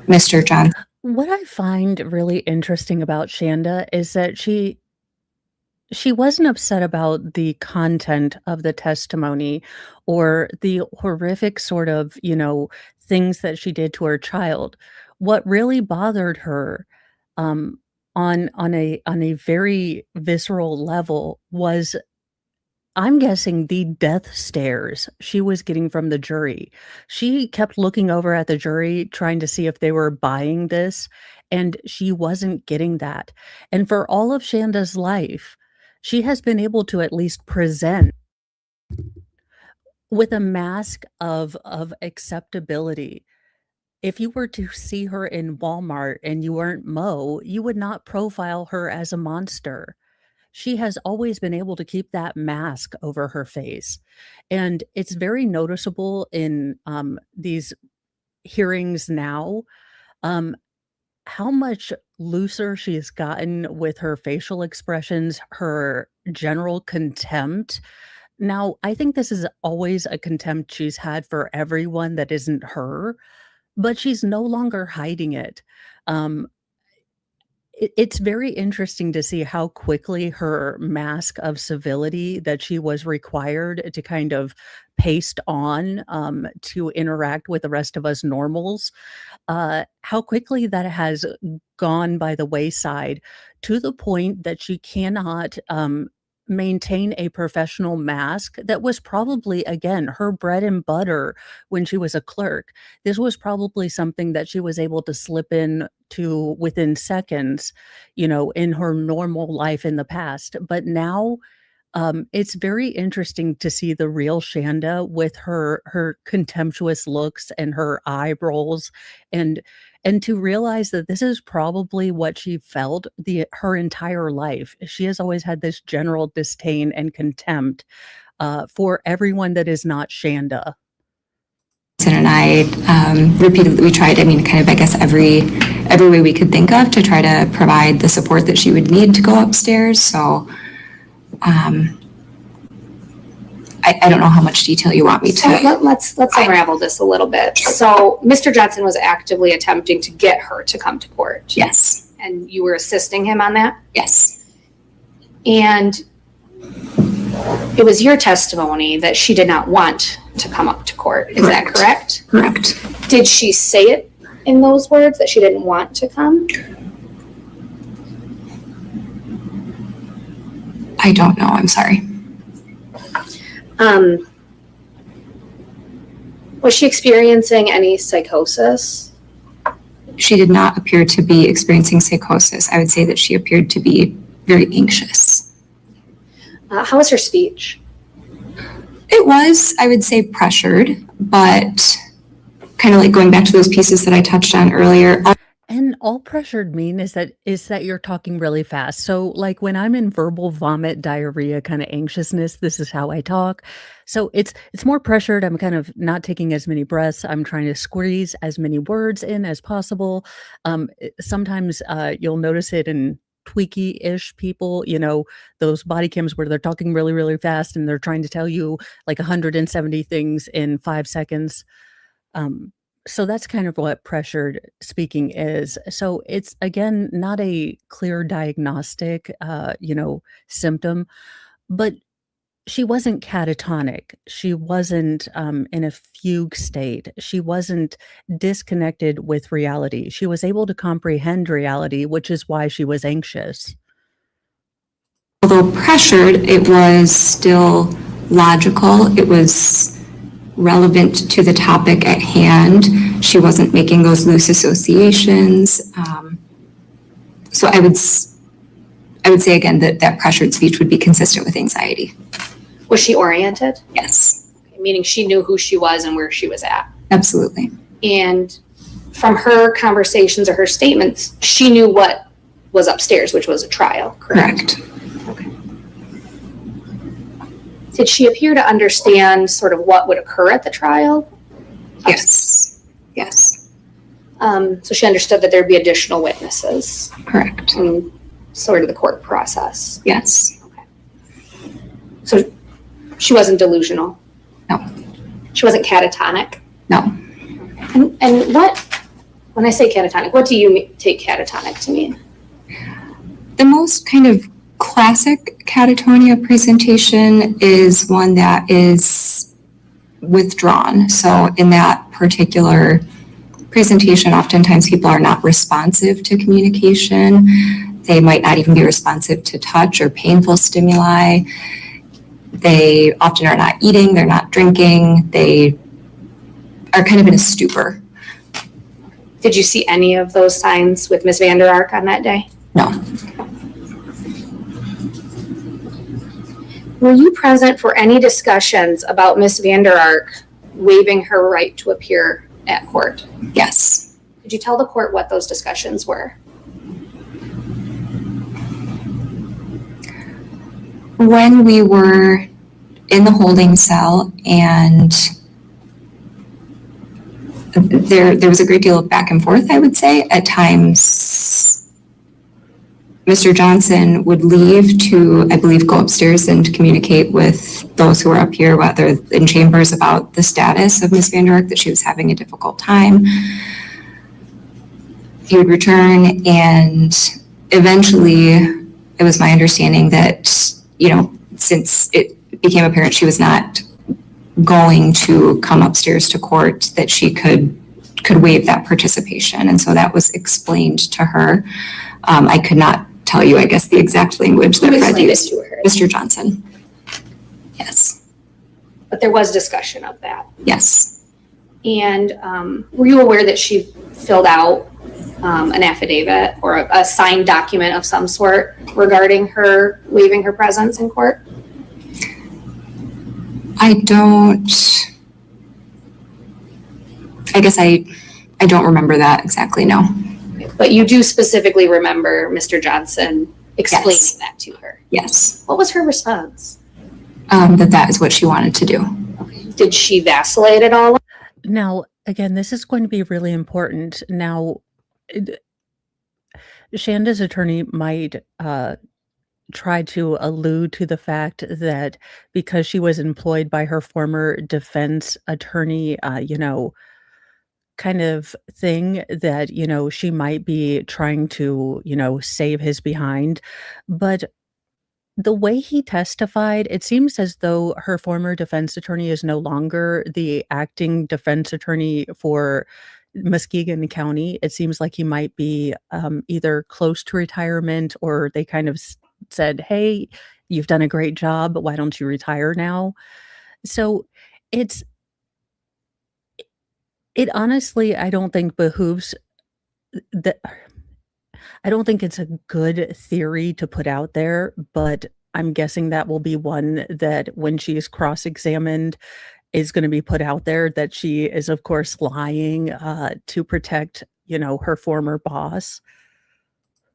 Mr. Johnson. What I find really interesting about Shanda is that she wasn't upset about the content of the testimony or the horrific sort of, things that she did to her child. What really bothered her, um, on a very visceral level was, I'm guessing, the death stares she was getting from the jury. She kept looking over at the jury, trying to see if they were buying this, and she wasn't getting that. And for all of Shanda's life, she has been able to at least present with a mask of acceptability. If you were to see her in Walmart and you weren't Mo, you would not profile her as a monster. She has always been able to keep that mask over her face. And it's very noticeable in these hearings now, um, how much looser she's gotten with her facial expressions, her general contempt. Now, I think this is always a contempt she's had for everyone that isn't her, but she's no longer hiding it. Um, it's very interesting to see how quickly her mask of civility that she was required to kind of paste on, to interact with the rest of us normals, how quickly that has gone by the wayside to the point that she cannot, maintain a professional mask that was probably, again, her bread and butter when she was a clerk. This was probably something that she was able to slip in to within seconds, in her normal life in the past. But now, it's very interesting to see the real Shanda with her contemptuous looks and her eye rolls, and to realize that this is probably what she felt her entire life. She has always had this general disdain and contempt for everyone that is not Shanda. And I repeatedly, we tried, kind of, I guess, every way we could think of to try to provide the support that she would need to go upstairs. So I don't know how much detail you want me to. So let's unravel this a little bit. So Mr. Johnson was actively attempting to get her to come to court. Yes. And you were assisting him on that? Yes. And it was your testimony that she did not want to come up to court. Is that correct? Correct. Did she say it in those words that she didn't want to come? I don't know. I'm sorry. Was she experiencing any psychosis? She did not appear to be experiencing psychosis. I would say that she appeared to be very anxious. How was her speech? It was, I would say, pressured, but kind of like going back to those pieces that I touched on earlier. And all pressured mean is that you're talking really fast. So like when I'm in verbal vomit, diarrhea, kind of anxiousness, this is how I talk. So it's more pressured. I'm kind of not taking as many breaths. I'm trying to squeeze as many words in as possible. Sometimes you'll notice it in tweaky-ish people, those body cams where they're talking really, really fast and they're trying to tell you like 170 things in 5 seconds. So that's kind of what pressured speaking is. So it's, again, not a clear diagnostic, symptom, but she wasn't catatonic. She wasn't in a fugue state. She wasn't disconnected with reality. She was able to comprehend reality, which is why she was anxious. Although pressured, it was still logical. It was relevant to the topic at hand. She wasn't making those loose associations. So I would say again that pressured speech would be consistent with anxiety. Was she oriented? Yes. Meaning she knew who she was and where she was at. Absolutely. And from her conversations or her statements, she knew what was upstairs, which was a trial, correct? Okay. Did she appear to understand sort of what would occur at the trial? Yes. Yes. So she understood that there'd be additional witnesses. Correct. And sort of the court process. Yes. Okay. So she wasn't delusional? No. She wasn't catatonic? No. And when I say catatonic, what do you take catatonic to mean? The most kind of classic catatonia presentation is one that is withdrawn. So in that particular presentation, oftentimes people are not responsive to communication. They might not even be responsive to touch or painful stimuli. They often are not eating, they're not drinking, they are kind of in a stupor. Did you see any of those signs with Ms. Vander Ark on that day? No. Were you present for any discussions about Ms. Vander Ark waiving her right to appear at court? Yes. Could you tell the court what those discussions were? When we were in the holding cell and there was a great deal of back and forth, I would say. At times, Mr. Johnson would leave to, I believe, go upstairs and communicate with those who were up here, whether in chambers, about the status of Ms. Vander Ark, that she was having a difficult time. He would return, and eventually it was my understanding that, since it became apparent she was not going to come upstairs to court, that she could waive that participation. And so that was explained to her. I could not tell you, I guess, the exact language that Fred used. To her Mr. Johnson. Yes. But there was discussion of that. Yes. And were you aware that she filled out an affidavit or a signed document of some sort regarding her waiving her presence in court? I guess I don't remember that exactly, no. But you do specifically remember Mr. Johnson explaining Yes. that to her. Yes. What was her response? That is what she wanted to do. Did she vacillate at all? Now, again, this is going to be really important. Now, Shanda's attorney might try to allude to the fact that because she was employed by her former defense attorney, kind of thing that, she might be trying to, save his behind. But the way he testified, it seems as though her former defense attorney is no longer the acting defense attorney for Muskegon County. It seems like he might be either close to retirement, or they kind of said, "Hey, you've done a great job. Why don't you retire now?" So it honestly, I don't think behooves that. I don't think it's a good theory to put out there, but I'm guessing that will be one that when she is cross-examined is going to be put out there, that she is, of course, lying to protect, her former boss.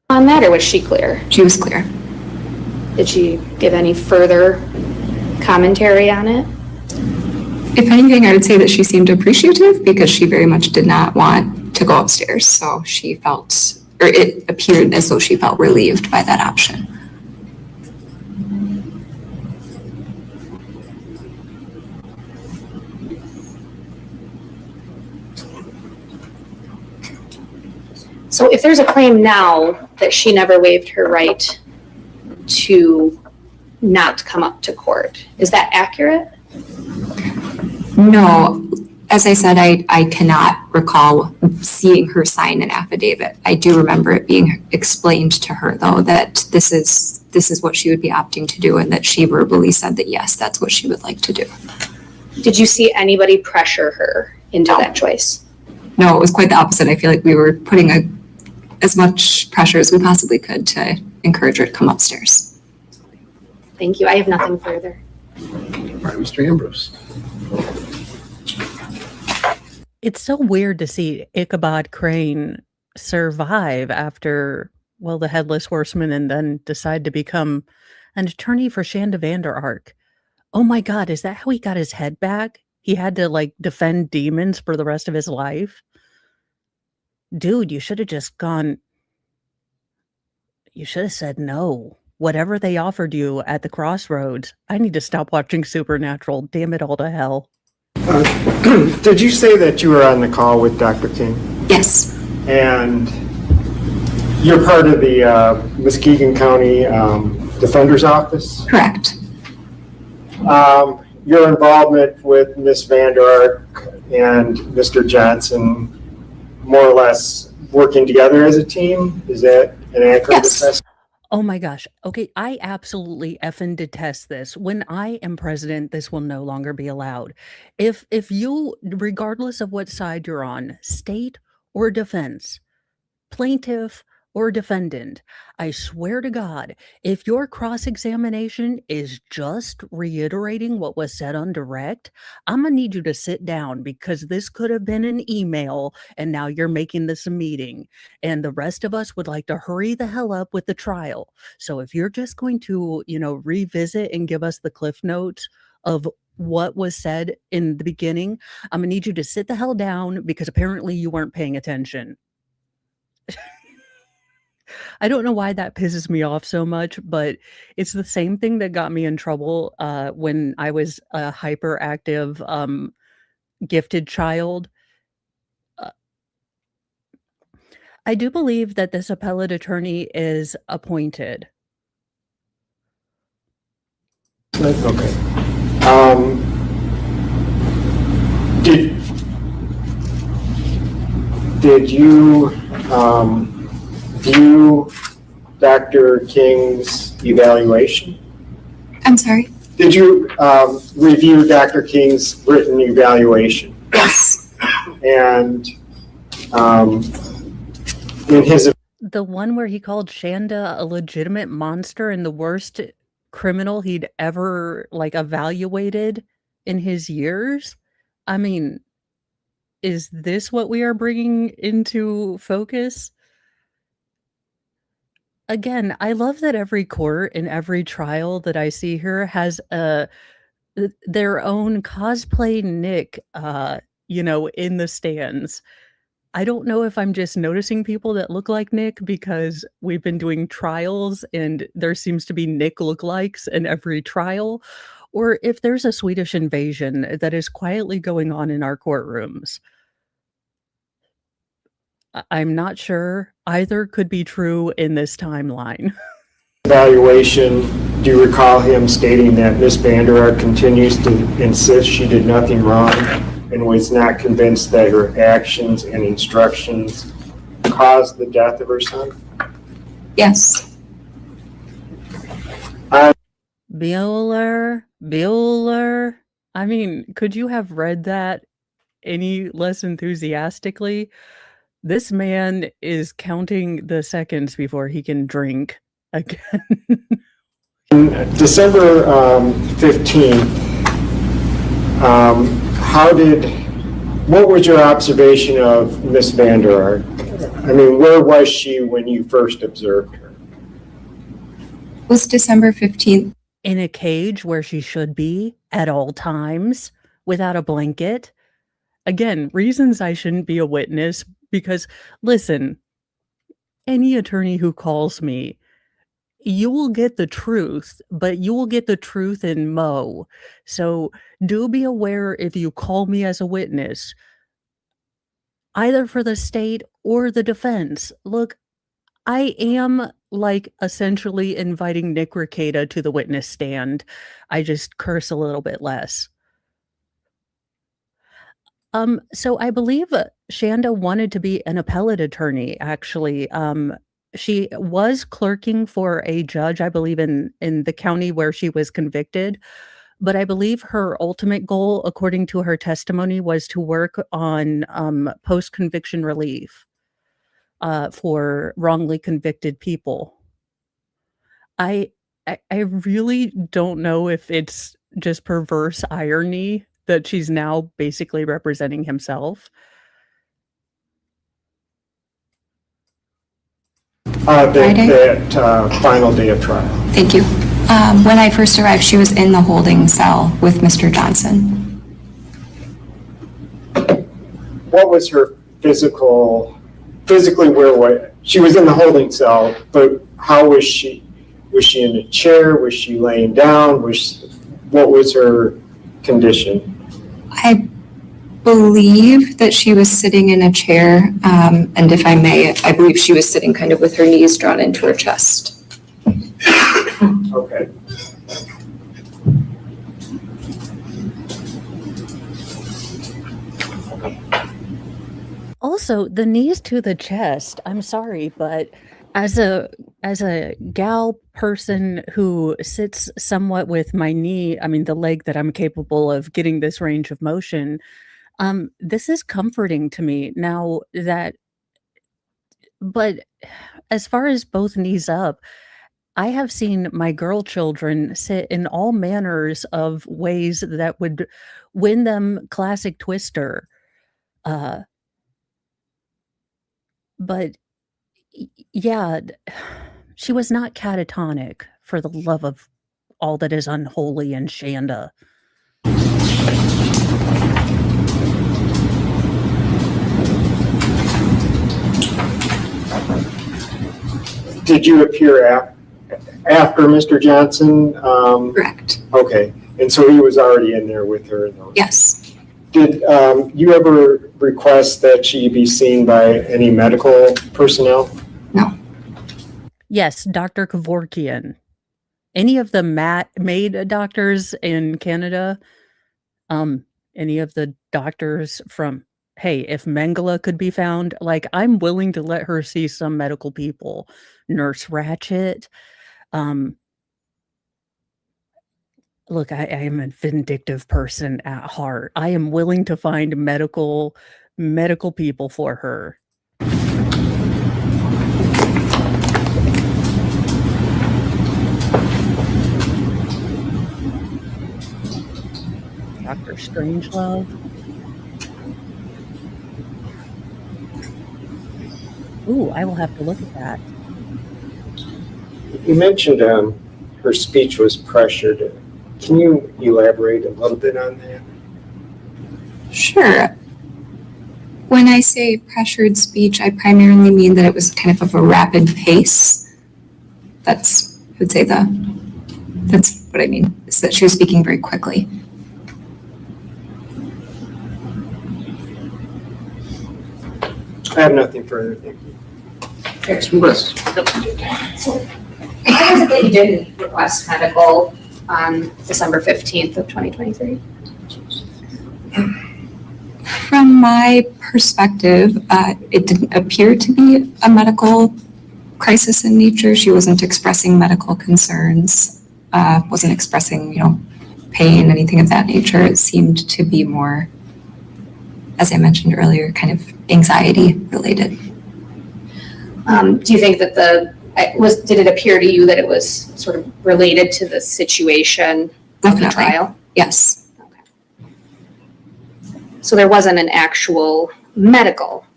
On that, or was she clear? She was clear. Did she give any further commentary on it? If anything, I would say that she seemed appreciative because she very much did not want to go upstairs. So she felt, or it appeared as though she felt relieved by that option. So if there's a claim now that she never waived her right to not come up to court, is that accurate? No, as I said, I cannot recall seeing her sign an affidavit. I do remember it being explained to her, though, that this is what she would be opting to do, and that she verbally said that yes, that's what she would like to do. Did you see anybody pressure her into that choice? No, it was quite the opposite. I feel like we were putting as much pressure as we possibly could to encourage her to come upstairs. Thank you. I have nothing further. All right, Mr. Ambrose. It's so weird to see Ichabod Crane survive after, the Headless Horseman, and then decide to become an attorney for Shanda Vander Ark. Oh my God, is that how he got his head back? He had to defend demons for the rest of his life? Dude, you should have just you should have said no. Whatever they offered you at the crossroads, I need to stop watching Supernatural. Damn it all to hell. Did you say that you were on the call with Dr. King? Yes, And you're part of the Muskegon County Defender's Office? correct. Your involvement with Ms. Vander Ark and Mr. Johnson, more or less working together as a team, is that an accurate Yes. assessment? Oh my gosh. Okay, I absolutely effing detest this. When I am president, this will no longer be allowed. If you, regardless of what side you're on, state or defense, plaintiff or defendant, I swear to God, if your cross-examination is just reiterating what was said on direct, I'm gonna need you to sit down, because this could have been an email and now you're making this a meeting. And the rest of us would like to hurry the hell up with the trial. So if you're just going to, revisit and give us the cliff notes of what was said in the beginning, I'm gonna need you to sit the hell down, because apparently you weren't paying attention. I don't know why that pisses me off so much, but it's the same thing that got me in trouble when I was a hyperactive, gifted child. I do believe that this appellate attorney is appointed. Okay. Did you view Dr. King's evaluation? I'm sorry? Did you review Dr. King's written evaluation? Yes. And in his The one where he called Shanda a legitimate monster and the worst criminal he'd ever like evaluated in his years? I mean, is this what we are bringing into focus? Again, I love that every court and every trial that I see here has their own cosplay Nick, in the stands. I don't know if I'm just noticing people that look like Nick because we've been doing trials and there seems to be Nick lookalikes in every trial, or if there's a Swedish invasion that is quietly going on in our courtrooms. I'm not sure. Either could be true in this timeline. evaluation, do you recall him stating that Ms. Vander Ark continues to insist she did nothing wrong and was not convinced that her actions and instructions caused the death of her son? Yes. Bueller. I mean, could you have read that any less enthusiastically? This man is counting the seconds before he can drink again. December 15th, what was your observation of Miss Vander Ark? I mean, where was she when you first observed her? It was December 15th. In a cage where she should be at all times without a blanket. Again, reasons I shouldn't be a witness because, listen, any attorney who calls me, you will get the truth, but you will get the truth in Mo. So do be aware if you call me as a witness, either for the state or the defense. Look, I am like essentially inviting Nick Rekieta to the witness stand. I just curse a little bit less. So I believe Shanda wanted to be an appellate attorney, actually. She was clerking for a judge, I believe, in the county where she was convicted. But I believe her ultimate goal, according to her testimony, was to work on post-conviction relief for wrongly convicted people. I really don't know if it's just perverse irony that she's now basically representing himself. That final day of trial. Thank you. When I first arrived, she was in the holding cell with Mr. Johnson. What was her physically where was she? Was in the holding cell, but how was she? Was she in a chair? Was she laying down? What was her condition? I believe that she was sitting in a chair, and if I may, I believe she was sitting kind of with her knees drawn into her chest. Okay. Also, the knees to the chest. I'm sorry, but as a gal person who sits somewhat with my knee, I mean the leg that I'm capable of getting this range of motion, this is comforting to me now that, but as far as both knees up, I have seen my girl children sit in all manners of ways that would win them classic Twister. But yeah, she was not catatonic, for the love of all that is unholy in Shanda. Did you appear after Mr. Johnson? Correct. Okay, and so he was already in there with her. Yes. Did you ever request that she be seen by any medical personnel? No. Yes, Dr. Kevorkian. Any of the maid doctors in Canada, any of the doctors from, hey, if Mengele could be found, like, I'm willing to let her see some medical people. Nurse Ratchet. Look, I am a vindictive person at heart. I am willing to find medical people for her. Dr. Strangelove. Ooh, I will have to look at that. You mentioned her speech was pressured. Can you elaborate a little bit on that? Sure. When I say pressured speech, I primarily mean that it was kind of a rapid pace. That's, I would say that's what I mean, is that she was speaking very quickly. I have nothing further, thank you. Wes. So, how is it that you didn't request medical on December 15th of 2023? From my perspective, it didn't appear to be a medical crisis in nature. She wasn't expressing medical concerns, wasn't expressing, pain, anything of that nature. It seemed to be more, as I mentioned earlier, kind of anxiety related. Do you think that did it appear to you that it was sort of related to the situation of the Definitely. trial? Yes. So there wasn't an actual medical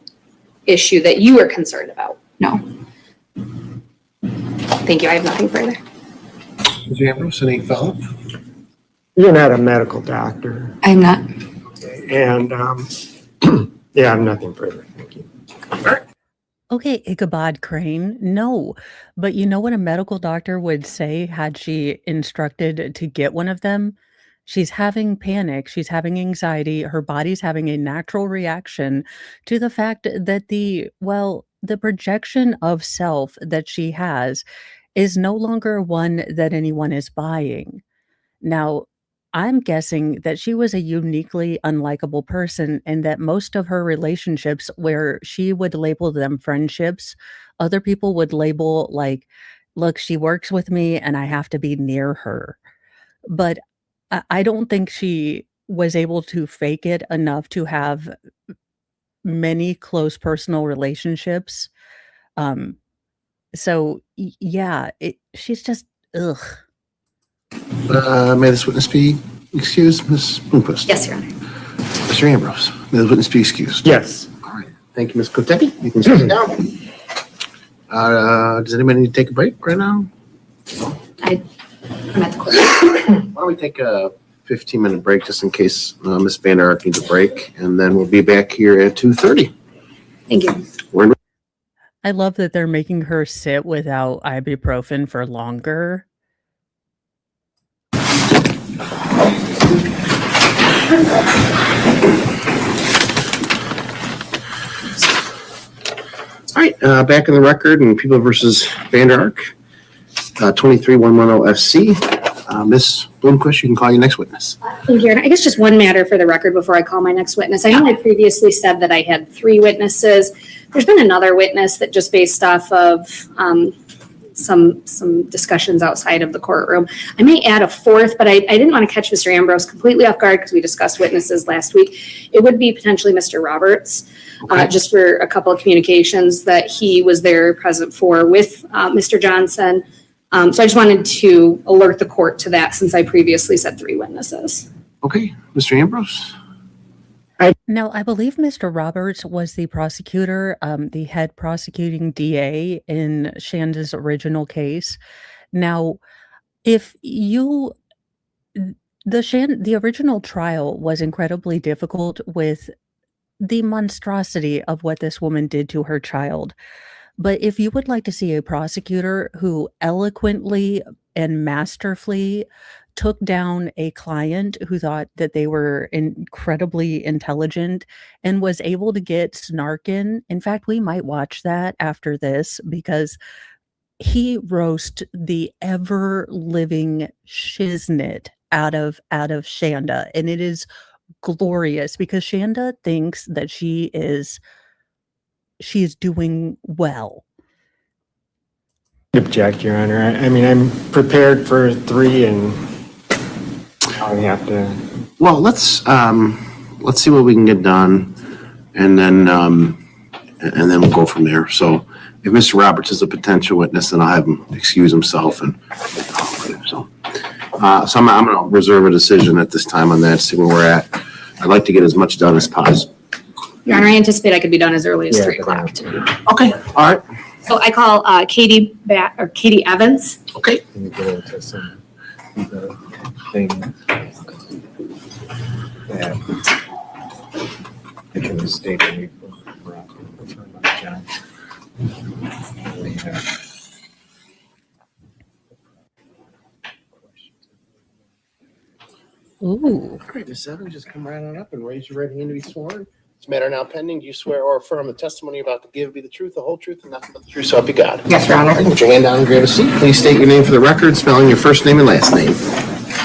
issue that you were concerned about? No. Thank you. I have nothing further. Mr. Ambrose, any follow-up? You're not a medical doctor, I'm not. and yeah, I have nothing further, thank you. Okay, Ichabod Crane, no. But you know what a medical doctor would say had she instructed to get one of them? She's having panic, she's having anxiety, her body's having a natural reaction to the fact that the projection of self that she has is no longer one that anyone is buying. Now, I'm guessing that she was a uniquely unlikable person and that most of her relationships where she would label them friendships, other people would label like, look, she works with me and I have to be near her. But I don't think she was able to fake it enough to have many close personal relationships. Um, yeah, she's just, ugh. May this witness be excused, Ms. Bloomquist? Yes, Your Honor. Mr. Ambrose, may this witness be excused? Yes. All right. Thank you, Ms. Kotepi. You can sit down. Does anybody need to take a break right now? I'm at the court. Why don't we take a 15-minute break just in case Ms. Vander Ark needs a break, and then we'll be back here at 2:30. Thank you. I love that they're making her sit without ibuprofen for longer. All right, back in the record in People versus Vander Ark, 23110 FC. Ms. Bloomquist, you can call your next witness. Thank you. And I guess just one matter for the record before I call my next witness. I know I previously said that I had 3 witnesses. There's been another witness that just based off of some discussions outside of the courtroom. I may add a 4th, but I didn't want to catch Mr. Ambrose completely off guard because we discussed witnesses last week. It would be potentially Mr. Roberts, Okay. just for a couple of communications that he was there present for with Mr. Johnson. So I just wanted to alert the court to that since I previously said 3 witnesses. Okay, Mr. Ambrose. Now, I believe Mr. Roberts was the prosecutor, the head prosecuting DA in Shanda's original case. Now, if you, the original trial was incredibly difficult with the monstrosity of what this woman did to her child. But if you would like to see a prosecutor who eloquently and masterfully took down a client who thought that they were incredibly intelligent and was able to get snark in fact, we might watch that after this because he roast the ever living shiznit out of Shanda, and it is glorious because Shanda thinks that she's doing well. Object, Your Honor. I mean, I'm prepared for 3 and I have to. Well, let's see what we can get done, and then we'll go from there. So if Mr. Roberts is a potential witness, then I'll have him excuse himself and so I'm going to reserve a decision at this time on that, see where we're at. I'd like to get as much done as possible. Your Honor, I anticipate I could be done as early as 3 o'clock. Okay, all right. So I call Katie Evans. Okay. Can you get into some things that I can state to me for my job? Ooh. All right, Ms. Evans, just come right on up and raise your right hand to be sworn. This matter now pending. Do you swear or affirm the testimony you're about to give be the truth, the whole truth, and nothing but the truth, so help you God? Yes, Your All Honor. right, put your hand down and grab a seat. Please state your name for the record, spelling your first name and last name.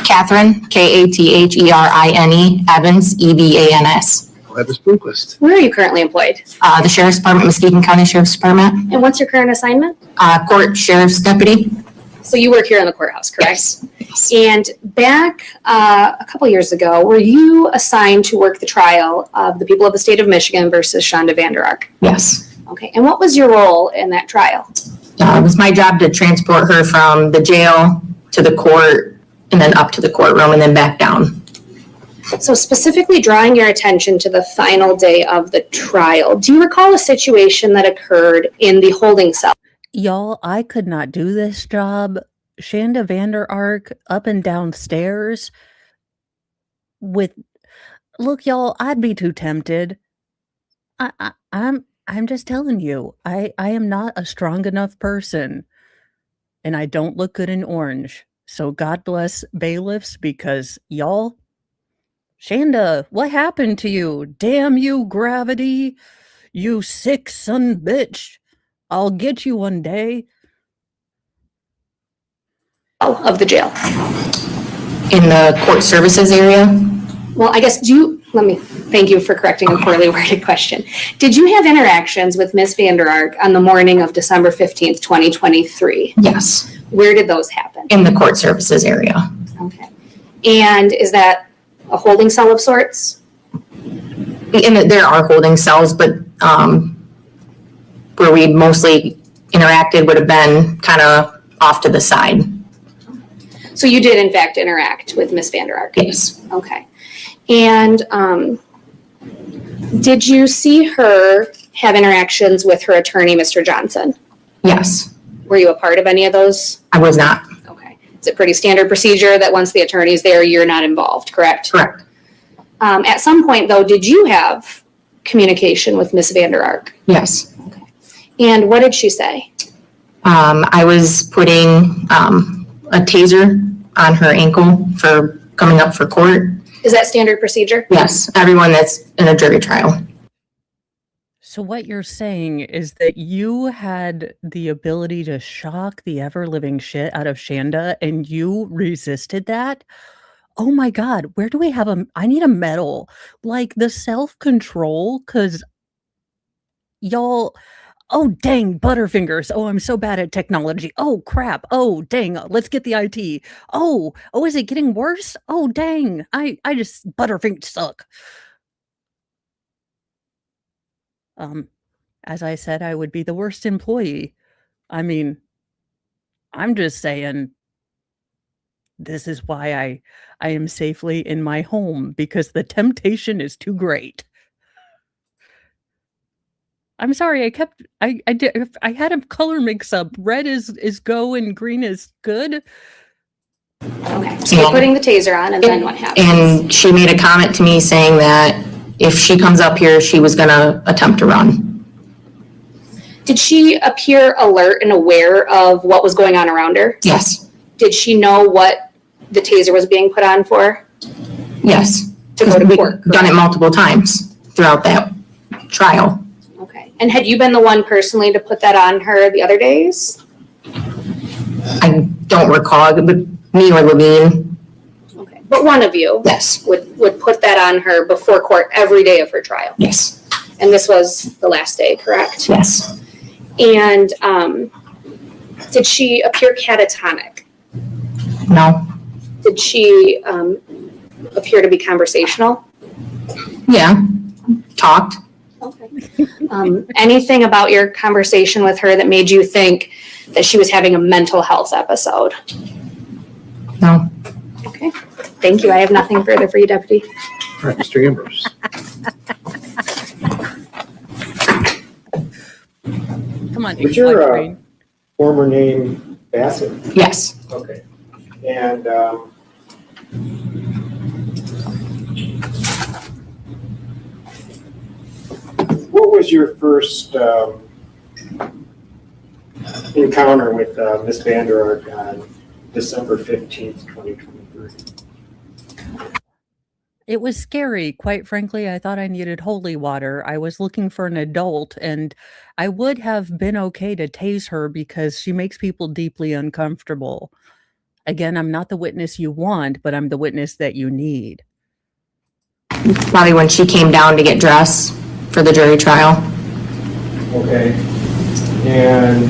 Catherine, Katherini, Evans, Evans. I'll have this proof list. Where are you currently employed? The Sheriff's Department, Muskegon County Sheriff's Department, And what's your current assignment? Court Sheriff's Deputy. So you work here in the courthouse, correct? Yes. And back a couple years ago, were you assigned to work the trial of the people of the state of Michigan versus Shanda Vander Ark? Yes. Okay, and what was your role in that trial? It was my job to transport her from the jail to the court and then up to the courtroom and then back down. So specifically drawing your attention to the final day of the trial, do you recall a situation that occurred in the holding cell? Y'all, I could not do this job. Shanda Vander Ark up and down stairs with, look, y'all, I'd be too tempted. I'm just telling you, I am not a strong enough person, and I don't look good in orange. So God bless bailiffs, because y'all, Shanda, what happened to you? Damn you, gravity, you sick son bitch. I'll get you one day. Of the jail. In the court services area? Well, I guess, thank you for correcting a poorly worded question. Did you have interactions with Ms. Vander Ark on the morning of December 15th, 2023? Yes. Where did those happen? In the court services area. Okay. And is that a holding cell of sorts? There are holding cells, but where we mostly interacted would have been kind of off to the side. So you did in fact interact with Ms. Vander Ark? Yes. Okay. And did you see her have interactions with her attorney, Mr. Johnson? Yes. Were you a part of any of those? I was not. Okay. It's a pretty standard procedure that once the attorney's there, you're not involved, correct? Correct. At some point though, did you have communication with Ms. Vander Ark? Yes. And what did she say? I was putting a taser on her ankle for coming up for court. Is that standard procedure? Yes, everyone that's in a jury trial. So what you're saying is that you had the ability to shock the ever-living shit out of Shanda and you resisted that? Oh my God, where do we have I need a medal. Like the self-control, because y'all, oh dang, Butterfingers. Oh, I'm so bad at technology. Oh crap. Oh dang, let's get the IT. Oh, is it getting worse? Oh dang, I just Butterfingers suck. As I said, I would be the worst employee. I mean, I'm just saying, this is why I am safely in my home, because the temptation is too great. I'm sorry, I had a color mix up. Red is go and green is good. Okay. So you're putting the taser on and then what happens? And she made a comment to me saying that if she comes up here, she was going to attempt to run. Did she appear alert and aware of what was going on around her? Yes. Did she know what the taser was being put on for? Yes. To go to We've court, done it multiple times throughout that trial. Okay. And had you been the one personally to put that on her the other days? I don't recall, but me or Levine. Okay. But one of you Yes. would put that on her before court every day of her trial. Yes. And this was the last day, correct? Yes. And did she appear catatonic? No. Did she appear to be conversational? Yeah, talked. Okay. Anything about your conversation with her that made you think that she was having a mental health episode? No. Okay, thank you. I have nothing further for you, Deputy. All right, Mr. Ambers. Come on, Was big black your brain. former name Bassett? Yes. Okay. And what was your first encounter with Ms. Vander Ark on December 15th, 2023? It was scary. Quite frankly, I thought I needed holy water. I was looking for an adult, and I would have been okay to tase her because she makes people deeply uncomfortable. Again, I'm not the witness you want, but I'm the witness that you need. Probably when she came down to get dressed for the jury trial. Okay. And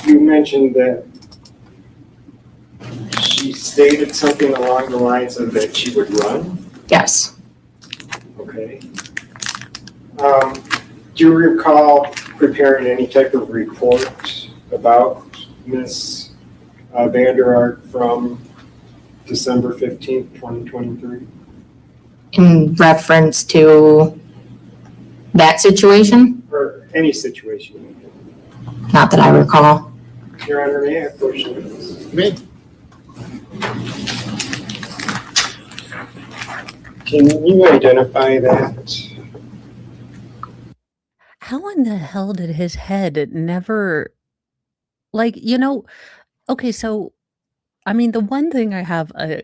you mentioned that she stated something along the lines of that she would run. Yes. Okay. Do you recall preparing any type of report about Ms. Vander Ark from December 15th, 2023? In reference to that situation? Or any situation? Not that I recall. Your Honor, may I have questions? Can you identify that? How in the hell did his head never, like, okay, so, I mean, the one thing I have a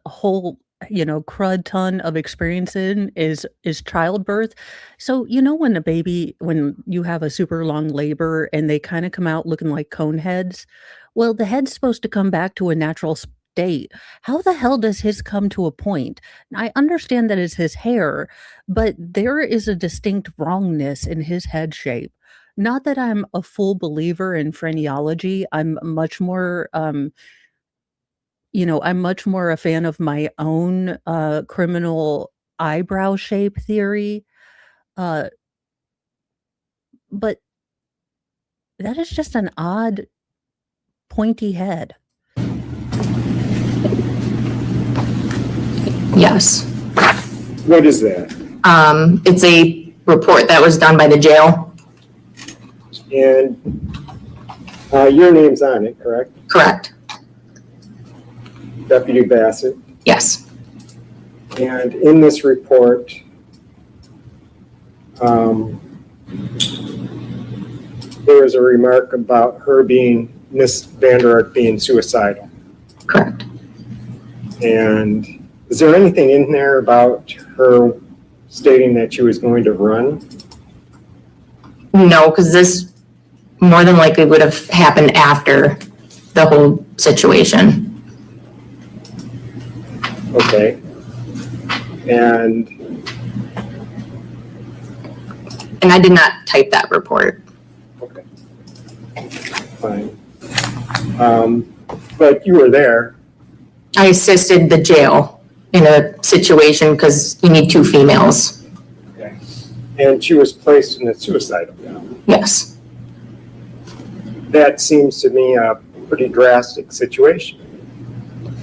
whole, crud ton of experience in is childbirth. So, when you have a super long labor and they kind of come out looking like cone heads, well, the head's supposed to come back to a natural state. How the hell does his come to a point? I understand that it's his hair, but there is a distinct wrongness in his head shape. Not that I'm a full believer in phrenology. I'm much more I'm much more a fan of my own criminal eyebrow shape theory. Uh, but that is just an odd, pointy head. Yes. What is that? It's a report that was done by the jail. And your name's on it, correct? Correct. Deputy Bassett. Yes. And in this report, there is a remark about her Miss Vander Ark being suicidal. Correct. And is there anything in there about her stating that she was going to run? No, because this more than likely would have happened after the whole situation. Okay. And I did not type that report. okay, fine. But you were there. I assisted the jail in a situation because you need two females. Okay. And she was placed in a suicidal note. Yes. That seems to me a pretty drastic situation.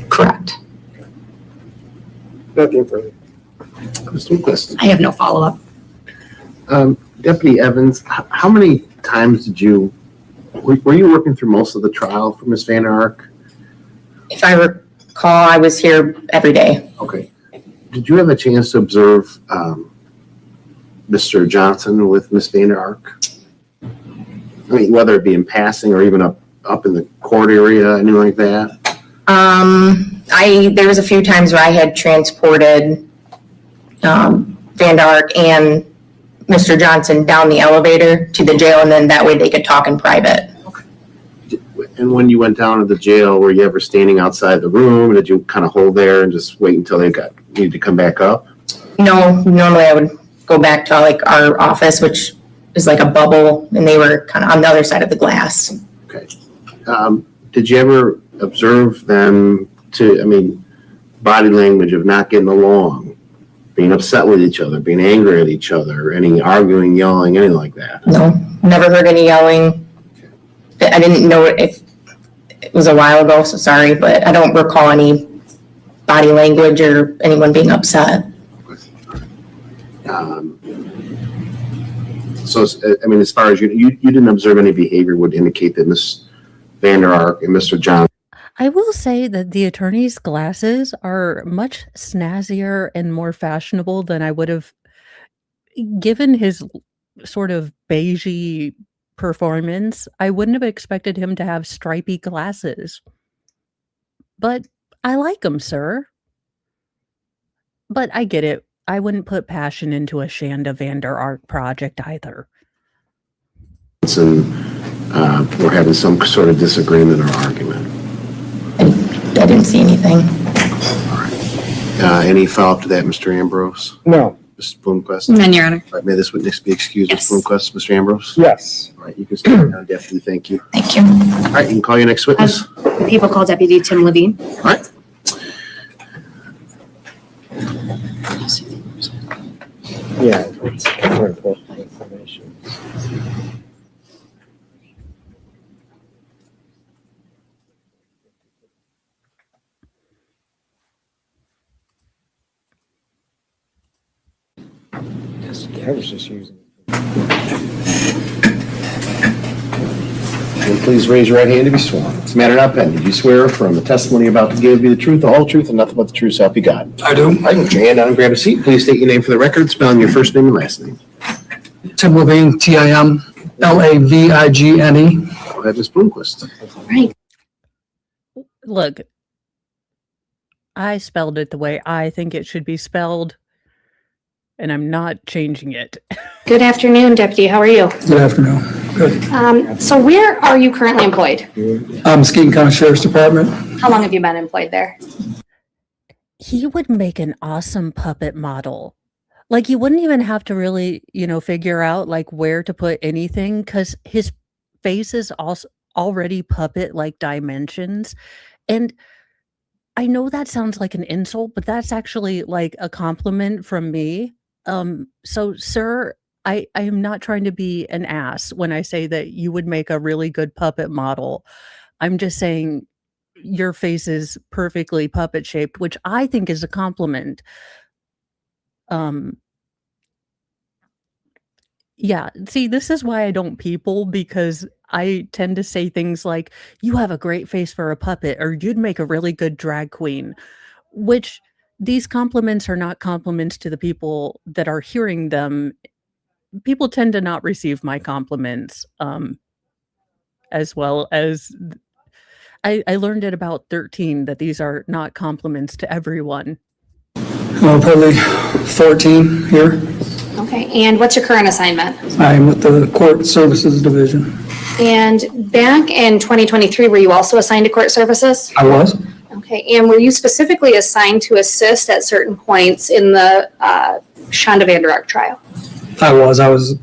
Correct. Nothing further. Mr. Quist. I have no follow-up. Deputy Evans, how many times were you working through most of the trial for Ms. Vander Ark? If I recall, I was here every day. Okay. Did you have a chance to observe Mr. Johnson with Ms. Vander Ark? I mean, whether it be in passing or even up in the court area, anything like that? There was a few times where I had transported Vander Ark and Mr. Johnson down the elevator to the jail, and then that way they could talk in private. And when you went down to the jail, were you ever standing outside the room? Did you kind of hold there and just wait until they needed to come back up? No, normally I would go back to like our office, which was like a bubble, and they were kind of on the other side of the glass. Okay. Did you ever observe them body language of not getting along, being upset with each other, being angry at each other, any arguing, yelling, anything like that? No, never heard any yelling. I didn't know if it was a while ago, so sorry, but I don't recall any body language or anyone being upset. As far as you didn't observe any behavior would indicate that Ms. Vander Ark and Mr. Johnson. I will say that the attorney's glasses are much snazzier and more fashionable than I would have given his sort of beigey performance. I wouldn't have expected him to have stripy glasses. But I like them, sir. But I get it. I wouldn't put passion into a Shanda Vander Ark project either. And we're having some sort of disagreement or argument. I didn't see anything. All right. Any follow-up to that, Mr. Ambrose? No. Mrs. Bloomquist? None, Your Honor. All right, may this witness be excused, Yes. Mr. Bloomquist? Mr. Ambrose? Yes. All right, you can stand down, Deputy. Thank you. Thank you. All right, you can call your next witness. The people call Deputy Tim Levine. All right. Yeah. It's more important information. I was just using it. And please raise your right hand to be sworn. It's a matter not pending. Do you swear or affirm the testimony you're about to give be the truth, the whole truth, and nothing but the truth, so help you God? I do. All right, put your hand down and grab a seat. Please state your name for the record, spelling your first name and last name. Tim Levine, TIM, LAVIGNE. Go ahead, Ms. Bloomquist. Right. Look, I spelled it the way I think it should be spelled, and I'm not changing it. Good afternoon, Deputy. How are you? Good afternoon. Good. So where are you currently employed? Muskegon County Sheriff's Department. How long have you been employed there? He would make an awesome puppet model. Like, you wouldn't even have to really, figure out like where to put anything, because his face is also already puppet-like dimensions. And I know that sounds like an insult, but that's actually like a compliment from me. So, sir, I am not trying to be an ass when I say that you would make a really good puppet model. I'm just saying your face is perfectly puppet shaped, which I think is a compliment. Yeah, see, this is why I don't people, because I tend to say things like, you have a great face for a puppet, or you'd make a really good drag queen, which these compliments are not compliments to the people that are hearing them. People tend to not receive my compliments, as well as I learned at about 13 that these are not compliments to everyone. Probably 14 here. Okay, and what's your current assignment? I'm with the Court Services Division. And back in 2023, were you also assigned to court services? I was. Okay, and were you specifically assigned to assist at certain points in the Shanda Vander Ark trial? I was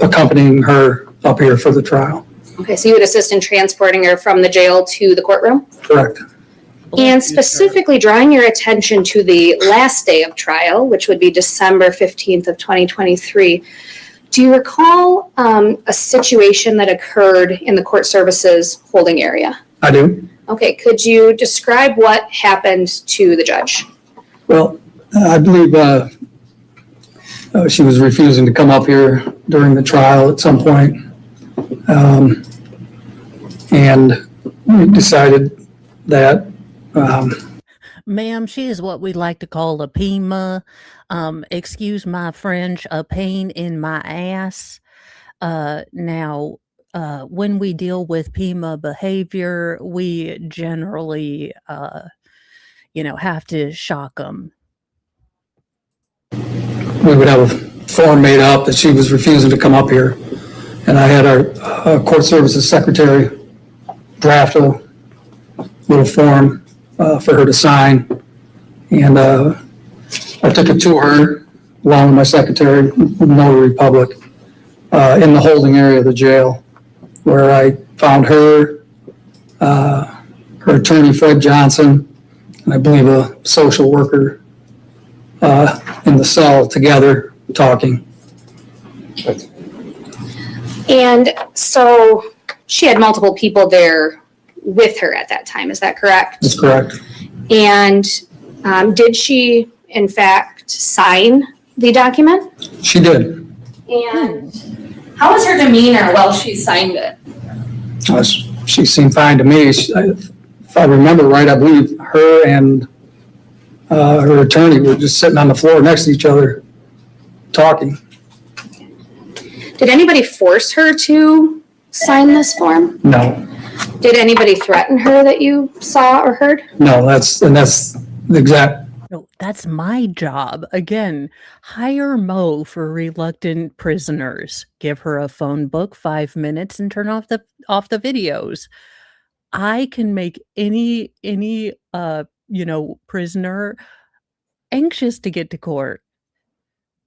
accompanying her up here for the trial. Okay, so you would assist in transporting her from the jail to the courtroom? Correct. And specifically drawing your attention to the last day of trial, which would be December 15th of 2023. Do you recall a situation that occurred in the court services holding area? I do. Okay, could you describe what happened to the judge? Well, I believe she was refusing to come up here during the trial at some point. And we decided that Ma'am, she is what we like to call a PIMA. Excuse my French, a pain in my ass. Now, when we deal with PIMA behavior, we generally, have to shock them. we would have a form made up that she was refusing to come up here. And I had our court services secretary draft a little form for her to sign. And I took it to her along with my secretary, notary public, in the holding area of the jail, where I found her, her attorney, Fred Johnson, and I believe a social worker in the cell together talking. And so she had multiple people there with her at that time, is that correct? That's correct. And did she, in fact, sign the document? She did. And how was her demeanor while she signed it? She seemed fine to me. If I remember right, I believe her and her attorney were just sitting on the floor next to each other talking. Did anybody force her to sign this form? No, Did anybody threaten her that you saw or heard? no, that's the exact. No, that's my job. Again, hire Mo for reluctant prisoners. Give her a phone book, 5 minutes, and turn off the videos. I can make any prisoner anxious to get to court.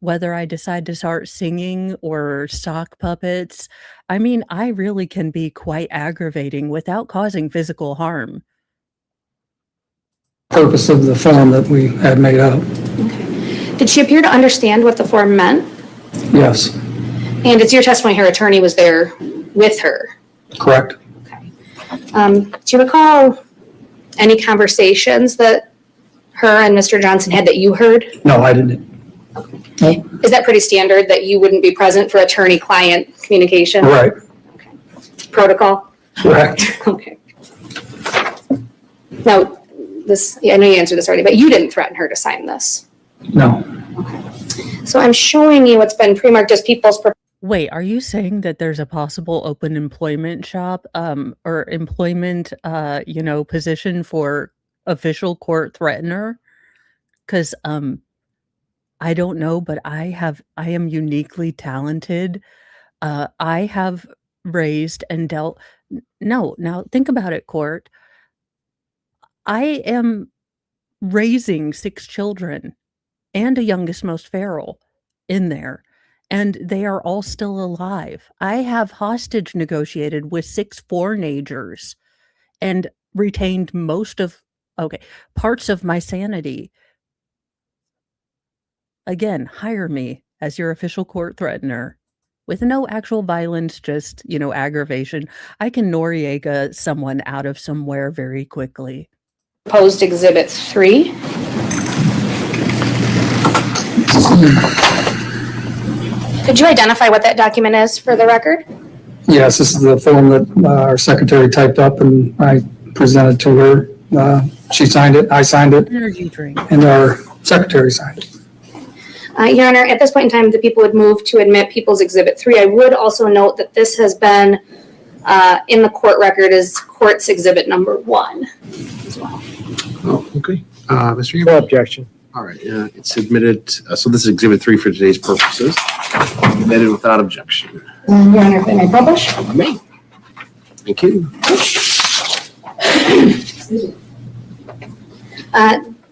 Whether I decide to start singing or sock puppets, I mean, I really can be quite aggravating without causing physical harm. Purpose of the form that we had made up. Did she appear to understand what the form meant? Yes, And it's your testimony her attorney was there with her. correct. Do you recall any conversations that her and Mr. Johnson had that you heard? No, I didn't. No, Is that pretty standard that you wouldn't be present for attorney-client communication? right, Protocol? correct. Okay. Now, I know you answered this already, but you didn't threaten her to sign this. No, So I'm showing you what's been pre-marked as people's. Wait, are you saying that there's a possible open employment shop or employment position for official court threatener? Because I don't know, but I am uniquely talented. I have raised and dealt. No, now think about it, court. I am raising 6 children and a youngest most feral in there, and they are all still alive. I have hostage negotiated with 6 four-nagers and retained parts of my sanity. Again, hire me as your official court threatener with no actual violence, just, aggravation. I can Noriega someone out of somewhere very quickly. Proposed Exhibit 3. Could you identify what that document is for the record? yes, this is the form that our secretary typed up and I presented to her. She signed it, I signed it, Energy drink. and our secretary signed it. Your Honor, at this point in time, the people would move to admit People's Exhibit 3. I would also note that this has been in the court record as Court's Exhibit Number 1 as well. Oh, okay. Mr. No Ambrose? objection. All right, it's admitted. So this is Exhibit 3 for today's purposes. Admitted without objection. Your Honor, if I may publish. Me. Thank you.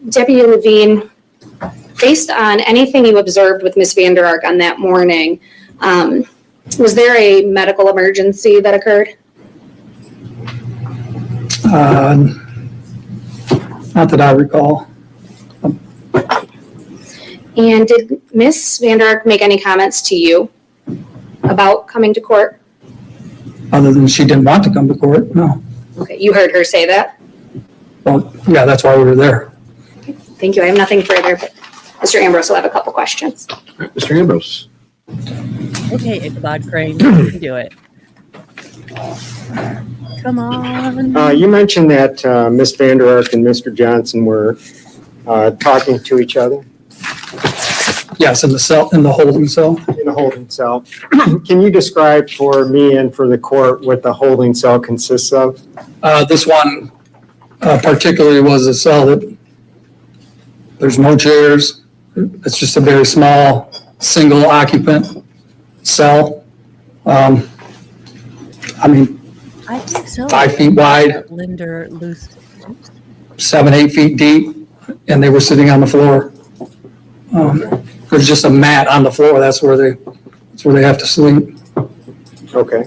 Deputy Levine, based on anything you observed with Ms. Vander Ark on that morning, was there a medical emergency that occurred? Not that I recall. And did Ms. Vander Ark make any comments to you about coming to court? Other than she didn't want to come to court, no. Okay, you heard her say that? Well, yeah, that's why we were there. Thank you. I have nothing further, but Mr. Ambrose will have a couple questions. All right, Mr. Ambrose. Okay, Ichabod Crane, you can do it. Come on. You mentioned that Ms. Vander Ark and Mr. Johnson were talking to each other Yes, in the holding cell. in a holding cell. Can you describe for me and for the court what the holding cell consists of? This one particularly was a cell that there's no chairs. It's just a very small, single occupant cell. I think so. 5 feet wide, Linda Luce. 7, 8 feet deep, and they were sitting on the floor. there's just a mat on the floor. That's where they have to sleep. Okay.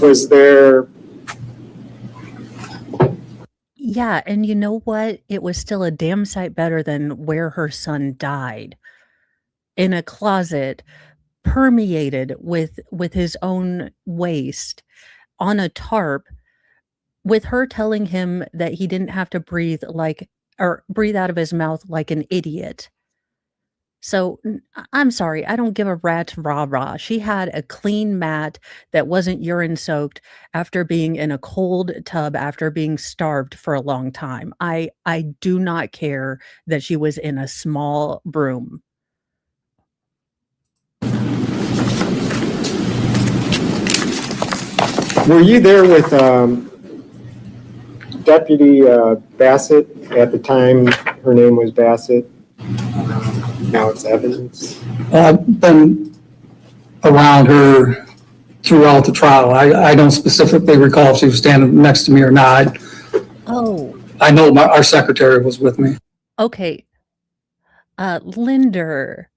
Was there, Yeah, and you know what? It was still a damn sight better than where her son died, in a closet permeated with his own waste on a tarp, with her telling him that he didn't have to breathe out of his mouth like an idiot. So I'm sorry, I don't give a rat's rah-rah. She had a clean mat that wasn't urine soaked after being in a cold tub after being starved for a long time. I do not care that she was in a small room. were you there with Deputy Bassett at the time? Her name was Bassett. Now it's Evans. I've been around her throughout the trial. I don't specifically recall if she was standing next to me or not. Oh, I know our secretary was with me. okay. Linder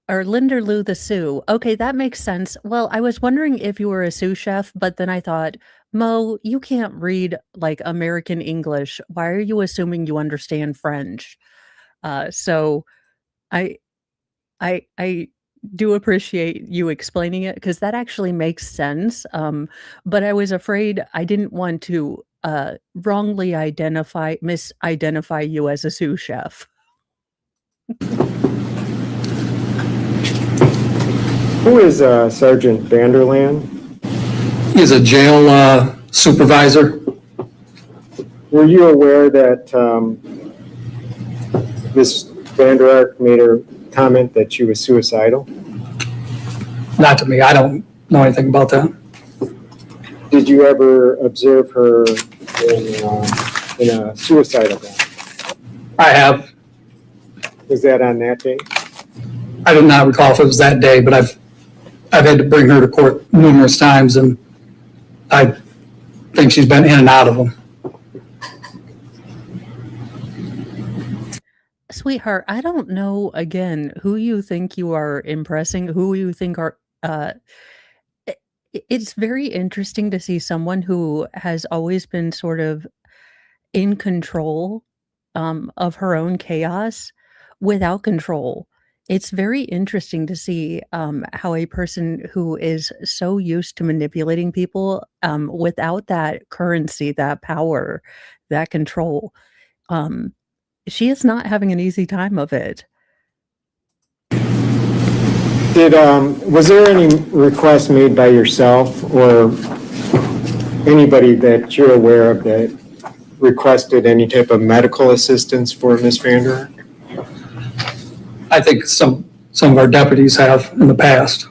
Lou the Sue. Okay, that makes sense. Well, I was wondering if you were a sous chef, but then I thought, Mo, you can't read like American English. Why are you assuming you understand French? So I I do appreciate you explaining it because that actually makes sense. But I was afraid I didn't want to wrongly misidentify you as a sous chef. Who is Sergeant Vanderland? He's a jail supervisor. Were you aware that Ms. Vander Ark made her comment that she was suicidal? Not to me. I don't know anything about that. Did you ever observe her in a suicidal bed? I have. Was that on that day? I do not recall if it was that day, but I've had to bring her to court numerous times, and I think she's been in and out of them. Sweetheart, I don't know, again, who you think you are impressing, who you think are, it's very interesting to see someone who has always been sort of in control, of her own chaos without control. It's very interesting to see, how a person who is so used to manipulating people, without that currency, that power, that control, she is not having an easy time of it. Was there any request made by yourself or anybody that you're aware of that requested any type of medical assistance for Ms. Vander Ark? I think some of our deputies have in the past.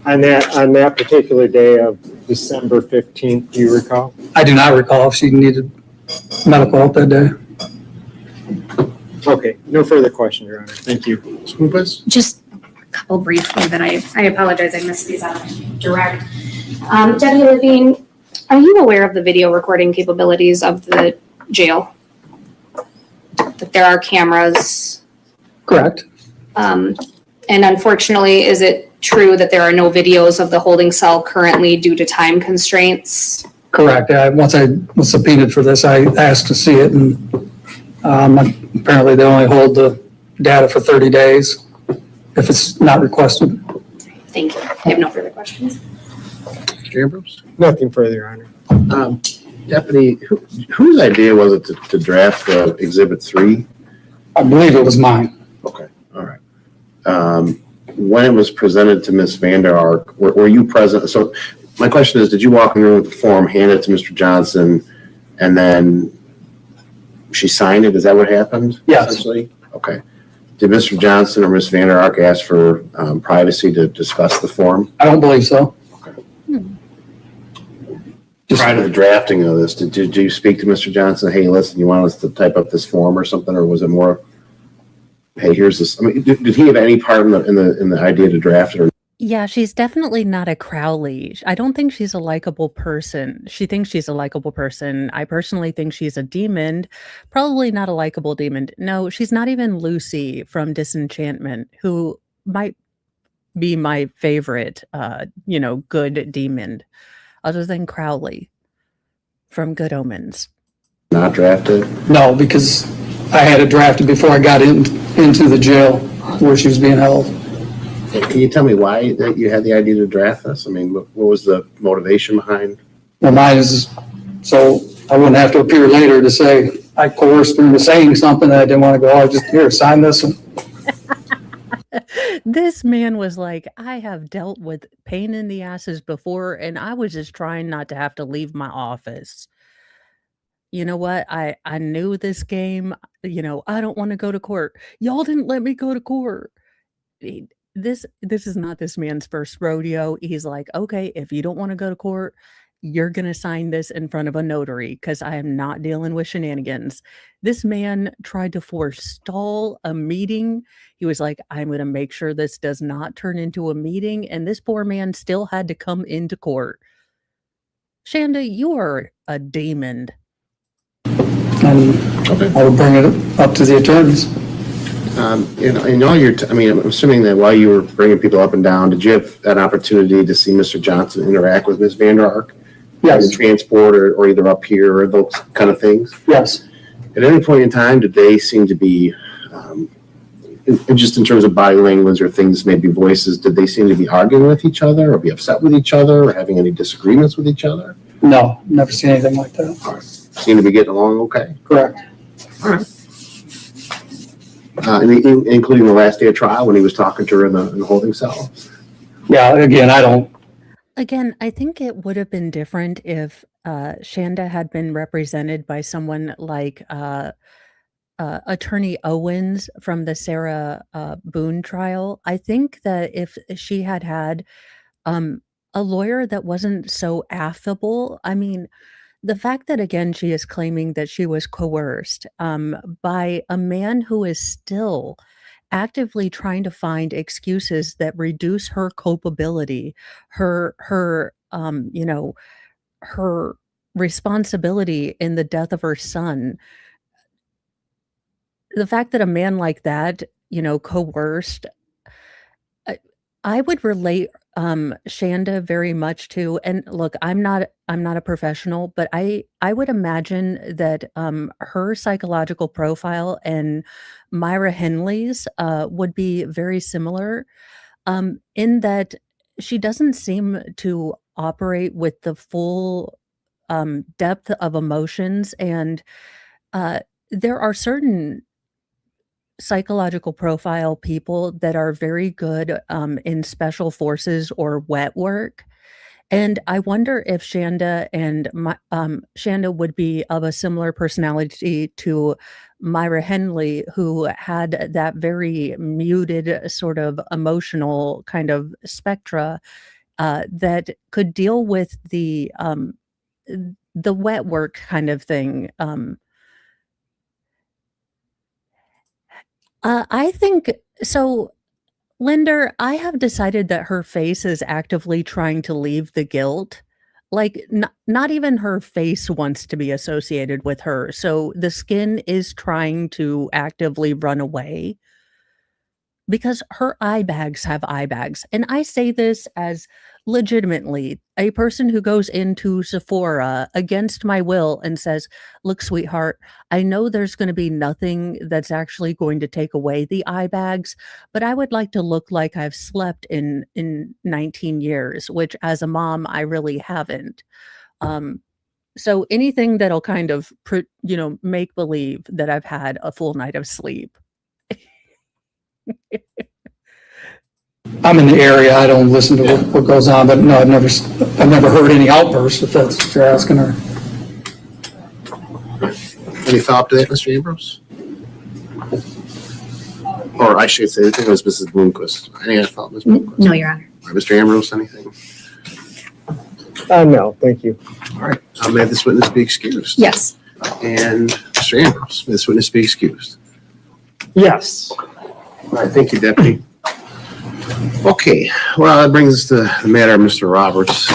On that particular day of December 15th, do you recall? I do not recall if she needed medical help that day. Okay, no further questions, Your Honor. Thank you. Just a couple briefly that I apologize, I missed these out direct. Deputy Levine, are you aware of the video recording capabilities of the jail? That there are cameras? Correct. And unfortunately, is it true that there are no videos of the holding cell currently due to time constraints? Correct. Once I was subpoenaed for this, I asked to see it, and apparently they only hold the data for 30 days if it's not requested. Thank you. I have no further questions. Mr. Ambrose? Nothing further, Your Honor. Deputy, whose idea was it to draft Exhibit 3? I believe it was mine. Okay, all right. When it was presented to Ms. Vander Ark, were you present? So my question is, did you walk in the room with the form, hand it to Mr. Johnson, and then she signed it? Is that what happened? Yes. Essentially? Okay. Did Mr. Johnson or Ms. Vander Ark ask for privacy to discuss the form? I don't believe so. Prior to the drafting of this, did you speak to Mr. Johnson? Hey, listen, you want us to type up this form or something, or was it more, hey, here's this? I mean, did he have any part in the idea to draft it? Or Yeah, she's definitely not a Crowley. I don't think she's a likable person. She thinks she's a likable person. I personally think she's a demon, probably not a likable demon. No, she's not even Lucy from Disenchantment, who might be my favorite, good demon, other than Crowley from Good Omens. Not drafted? No, because I had it drafted before I got into the jail where she was being held. Can you tell me why that you had the idea to draft this? I mean, what was the motivation behind? Well, mine is so I wouldn't have to appear later to say I coerced her into saying something that I didn't want to go. I just here sign this. And This man was like, I have dealt with pain in the asses before, and I was just trying not to have to leave my office. You know what? I knew this game. I don't want to go to court. Y'all didn't let me go to court. He- this is not this man's first rodeo. He's like, okay, if you don't want to go to court, you're gonna sign this in front of a notary because I am not dealing with shenanigans. This man tried to forestall a meeting. He was like, I'm gonna make sure this does not turn into a meeting, and this poor man still had to come into court. Shanda, you are a demon. I would bring it up to the attorneys. In all your, I mean, I'm assuming that while you were bringing people up and down, did you have an opportunity to see Mr. Johnson interact with Ms. Vander Ark? Yes. In transport or either up here or those kind of things? Yes. At any point in time, did they seem to be, just in terms of body language or things, maybe voices, did they seem to be arguing with each other or be upset with each other or having any disagreements with each other? No, never seen anything like that. All right. Seem to be getting along okay? Correct. All right. Including the last day of trial when he was talking to her in the holding cell? Yeah, again, I don't. Again, I think it would have been different if Shanda had been represented by someone like Attorney Owens from the Sarah Boone trial. I think that if she had had a lawyer that wasn't so affable, I mean, the fact that again she is claiming that she was coerced by a man who is still actively trying to find excuses that reduce her culpability, her responsibility in the death of her son. The fact that a man like that, coerced, I would relate Shanda very much to, and look, I'm not a professional, but I would imagine that her psychological profile and Myra Henley's would be very similar, in that she doesn't seem to operate with the full depth of emotions, and uh, there are certain psychological profile people that are very good in special forces or wet work. And I wonder if Shanda would be of a similar personality to Myra Henley, who had that very muted sort of emotional kind of spectra that could deal with the wet work kind of thing. I think so. Linder, I have decided that her face is actively trying to leave the guilt. Like, not even her face wants to be associated with her. So the skin is trying to actively run away because her eye bags have eye bags. And I say this as legitimately a person who goes into Sephora against my will and says, look, sweetheart, I know there's going to be nothing that's actually going to take away the eye bags, but I would like to look like I've slept in 19 years, which as a mom, I really haven't. So anything that'll kind of, make believe that I've had a full night of sleep. I'm in the area. I don't listen to what goes on, but no, I've never heard any outbursts. If that's what you're asking her. Any follow-up to that, Mr. Ambrose? Or I should say, I think it was Mrs. Bloomquist. Any other follow-up, Ms. Bloomquist? No, Your Honor. All right, Mr. Ambrose, anything? No, thank you. All right, I'll may this witness be excused. Yes. And Mr. Ambrose, may this witness be excused. Yes. All right, thank you, Deputy. Okay, well, that brings us to the matter of Mr. Roberts.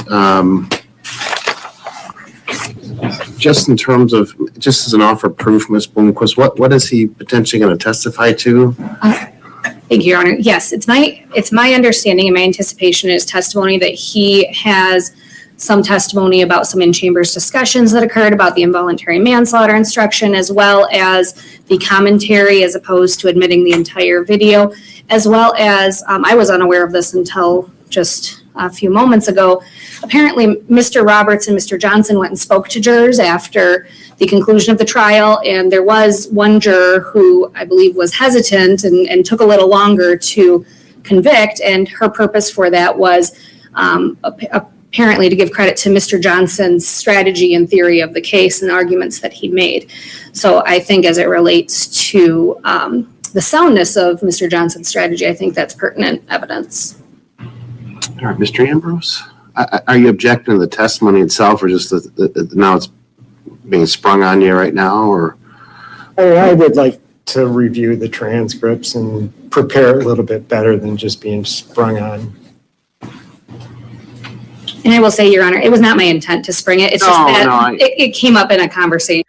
Just in terms of, just as an offer of proof, Ms. Bloomquist, what is he potentially going to testify to? Thank you, Your Honor. Yes, it's my understanding and my anticipation is testimony that he has some testimony about some in-chambers discussions that occurred about the involuntary manslaughter instruction, as well as the commentary as opposed to admitting the entire video, as well as, I was unaware of this until just a few moments ago. Apparently, Mr. Roberts and Mr. Johnson went and spoke to jurors after the conclusion of the trial, and there was one juror who I believe was hesitant and took a little longer to convict, and her purpose for that was apparently to give credit to Mr. Johnson's strategy and theory of the case and arguments that he made. So I think as it relates to the soundness of Mr. Johnson's strategy, I think that's pertinent evidence. All right, Mr. Ambrose, are you objecting to the testimony itself, or just now it's being sprung on you right now, or? I would like to review the transcripts and prepare a little bit better than just being sprung on. And I will say, Your Honor, it was not my intent to spring it. It's just that it came up in a conversation.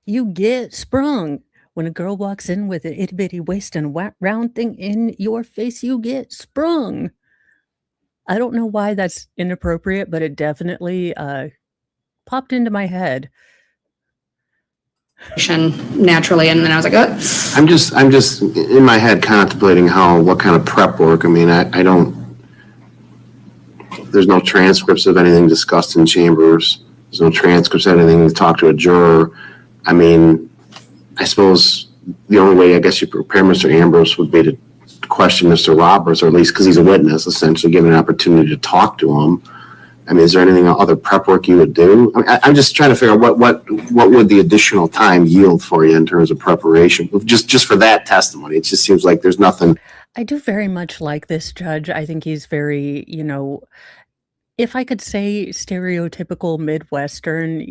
You get sprung. When a girl walks in with an itty bitty waist and round thing in your face, you get sprung. I don't know why that's inappropriate, but it definitely popped into my head. Naturally, and then I was like, oh. I'm just in my head contemplating what kind of prep work. I mean, I don't. There's no transcripts of anything discussed in chambers. There's no transcripts of anything to talk to a juror. I mean, I suppose the only way I guess you prepare Mr. Ambrose would be to question Mr. Roberts, or at least because he's a witness, essentially give an opportunity to talk to him. I mean, is there anything other prep work you would do? I mean, I'm just trying to figure out what would the additional time yield for you in terms of preparation, just for that testimony. It just seems like there's nothing. I do very much like this judge. I think he's very, if I could say stereotypical Midwestern,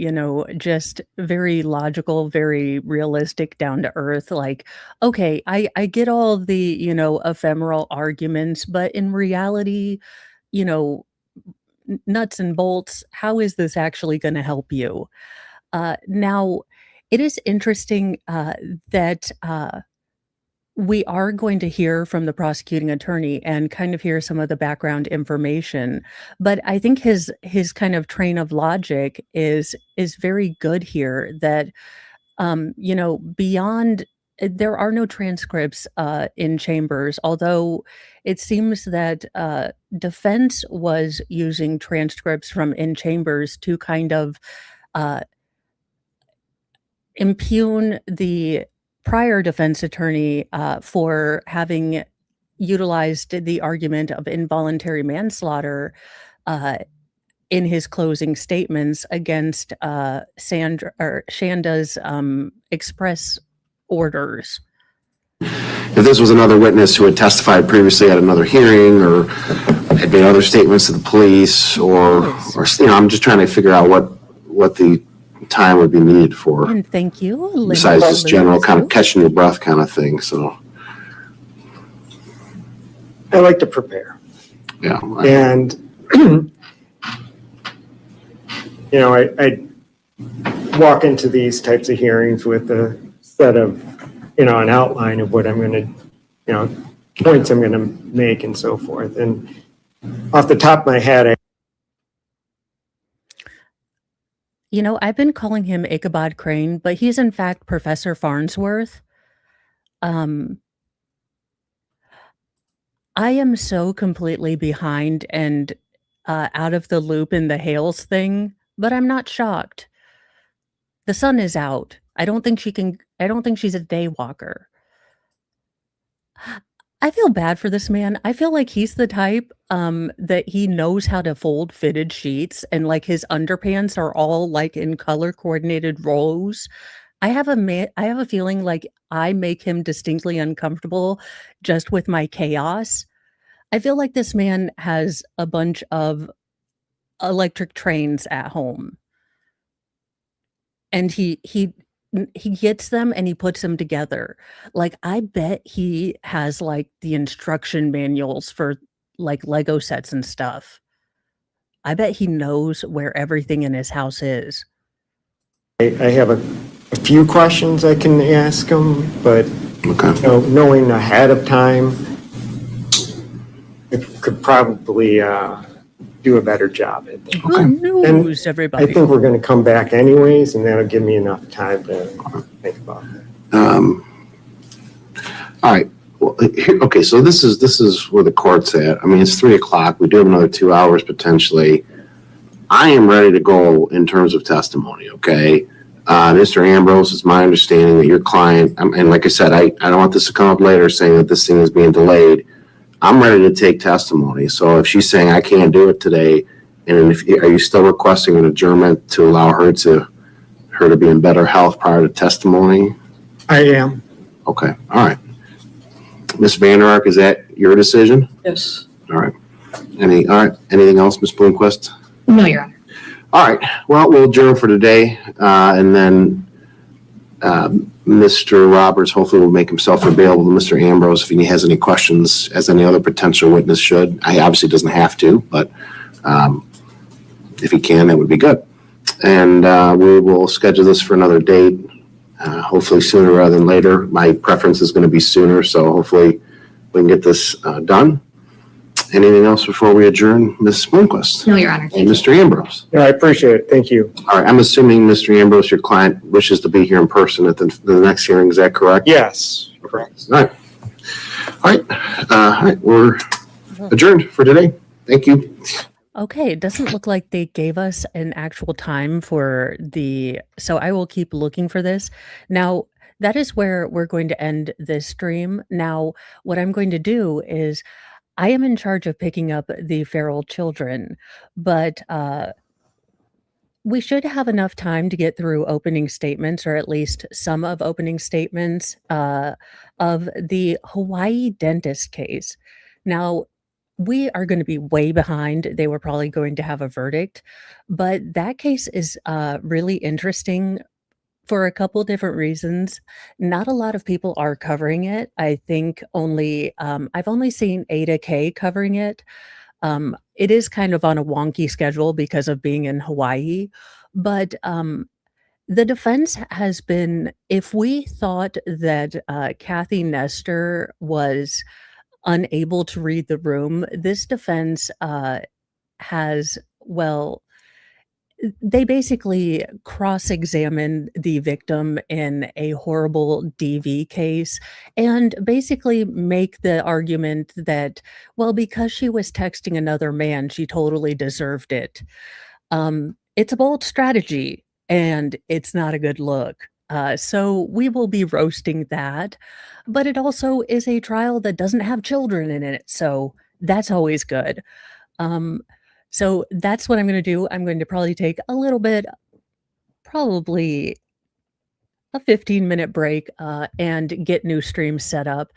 just very logical, very realistic, down to earth. Like, okay, I get all the, ephemeral arguments, but in reality, nuts and bolts, how is this actually going to help you? Now, it is interesting that we are going to hear from the prosecuting attorney and kind of hear some of the background information, but I think his kind of train of logic is very good here. That beyond, there are no transcripts in chambers, although it seems that defense was using transcripts from in chambers to kind of impugn the prior defense attorney for having utilized the argument of involuntary manslaughter in his closing statements against Shanda's express orders. If this was another witness who had testified previously at another hearing, or had made other statements to the police, or I'm just trying to figure out what the time would be needed for. And thank you. Besides just general kind of catching your breath kind of thing. So I like to prepare. Yeah. And, I walk into these types of hearings with a set of, an outline of what I'm going to, points I'm going to make and so forth. And off the top of my head, I've been calling him Ichabod Crane, but he's in fact Professor Farnsworth. I am so completely behind and out of the loop in the Hales thing, but I'm not shocked. The sun is out. I don't think she's a day walker. I feel bad for this man. I feel like he's the type that he knows how to fold fitted sheets, and like his underpants are all like in color coordinated rows. I have a feeling like I make him distinctly uncomfortable just with my chaos. I feel like this man has a bunch of electric trains at home, and he gets them and he puts them together. Like, I bet he has like the instruction manuals for like Lego sets and stuff. I bet he knows where everything in his house is. I have a few questions I can ask him, but Okay. knowing ahead of time, it could probably do a better job at that. Good news, I everybody. think we're going to come back anyways, and that'll give me enough time to think about that. All right. Well, okay, so this is where the court's at. I mean, it's 3:00. We do have another 2 hours potentially. I am ready to go in terms of testimony, okay? Mr. Ambrose, it's my understanding that your client, and like I said, I don't want this to come up later saying that this thing is being delayed. I'm ready to take testimony. So if she's saying I can't do it today, and are you still requesting an adjournment to allow her to be in better health prior to testimony? I am. Okay, all right. Ms. Vander Ark, is that your decision? Yes. All right. All right. Anything else, Ms. Bloomquist? No, Your Honor. All right. Well, we'll adjourn for today, and then Mr. Roberts hopefully will make himself available to Mr. Ambrose if he has any questions, as any other potential witness should. He obviously doesn't have to, but if he can, that would be good. And we will schedule this for another date, hopefully sooner rather than later. My preference is going to be sooner, so hopefully we can get this done. Anything else before we adjourn, Ms. Bloomquist? No, Your Honor. And Mr. Ambrose? Yeah, I appreciate it. Thank you. All right, I'm assuming, Mr. Ambrose, your client wishes to be here in person at the next hearing. Is that correct? Yes, correct. All right. All right, we're adjourned for today. Thank you. Okay, it doesn't look like they gave us an actual time for so I will keep looking for this. Now, that is where we're going to end this stream. Now, what I'm going to do is I am in charge of picking up the feral children, but we should have enough time to get through opening statements, or at least some of opening statements of the Hawaii dentist case. Now, we are going to be way behind. They were probably going to have a verdict, but that case is really interesting for a couple different reasons. Not a lot of people are covering it. I think I've only seen Ada K covering it. It is kind of on a wonky schedule because of being in Hawaii, but the defense has been, if we thought that Kathy Nestor was unable to read the room, this defense has, well, they basically cross-examine the victim in a horrible DV case and basically make the argument that, well, because she was texting another man, she totally deserved it. It's a bold strategy, and it's not a good look. So we will be roasting that, but it also is a trial that doesn't have children in it, so that's always good. So that's what I'm going to do. I'm going to probably take a little bit, probably a 15-minute break, and get new streams set up.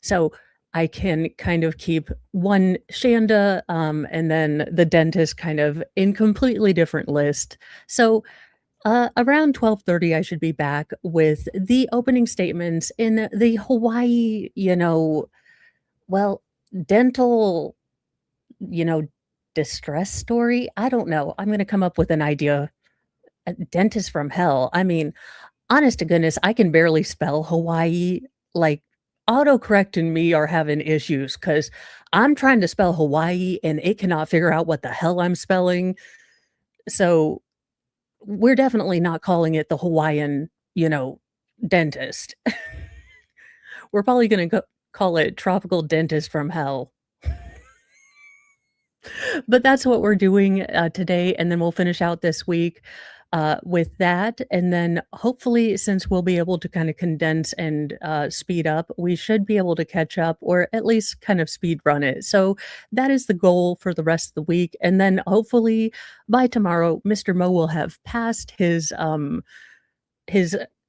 So I can kind of keep one Shanda, and then the dentist kind of in completely different list. So around 12:30, I should be back with the opening statements in the Hawaii, well, dental, distress story. I don't know. I'm going to come up with an idea. A dentist from hell. I mean, honest to goodness, I can barely spell Hawaii. Like, autocorrect and me are having issues because I'm trying to spell Hawaii and it cannot figure out what the hell I'm spelling. So we're definitely not calling it the Hawaiian, dentist. We're probably going to call it tropical dentist from hell. But that's what we're doing today, and then we'll finish out this week with that. And then hopefully, since we'll be able to kind of condense and speed up, we should be able to catch up, or at least kind of speed run it. So that is the goal for the rest of the week. And then hopefully by tomorrow, Mr. Mo will have passed his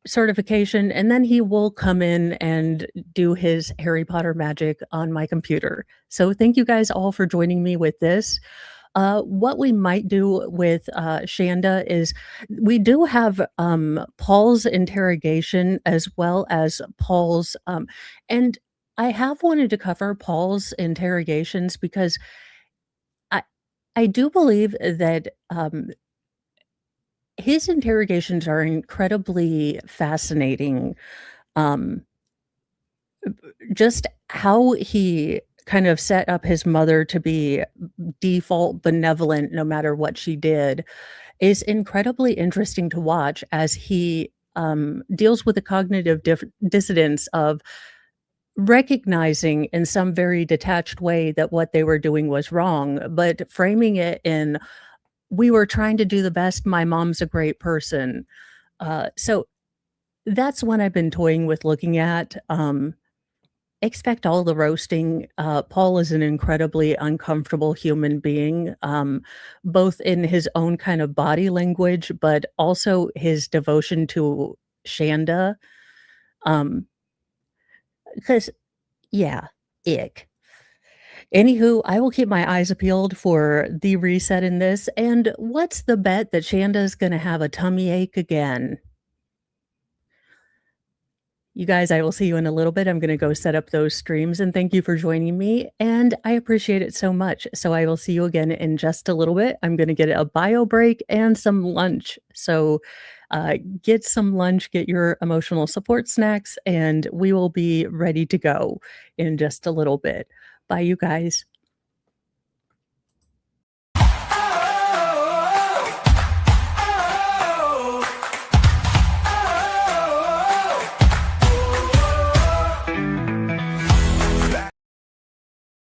certification, and then he will come in and do his Harry Potter magic on my computer. So thank you guys all for joining me with this. What we might do with Shanda is we do have Paul's interrogation as well as Paul's, and I have wanted to cover Paul's interrogations because I I do believe that, his interrogations are incredibly fascinating. Um, just how he kind of set up his mother to be default benevolent no matter what she did is incredibly interesting to watch as he, deals with the cognitive dissonance of recognizing in some very detached way that what they were doing was wrong, but framing it in, "We were trying to do the best, my mom's a great person." So that's one I've been toying with looking at. Expect all the roasting. Paul is an incredibly uncomfortable human being, both in his own kind of body language, but also his devotion to Shanda. Um, because yeah, ick. Anywho, I will keep my eyes peeled for the reset in this. And what's the bet that Shanda's gonna have a tummy ache again? You guys, I will see you in a little bit. I'm gonna go set up those streams, and thank you for joining me, and I appreciate it so much. So I will see you again in just a little bit. I'm gonna get a bio break and some lunch. So, get some lunch, get your emotional support snacks, and we will be ready to go in just a little bit. Bye, you guys.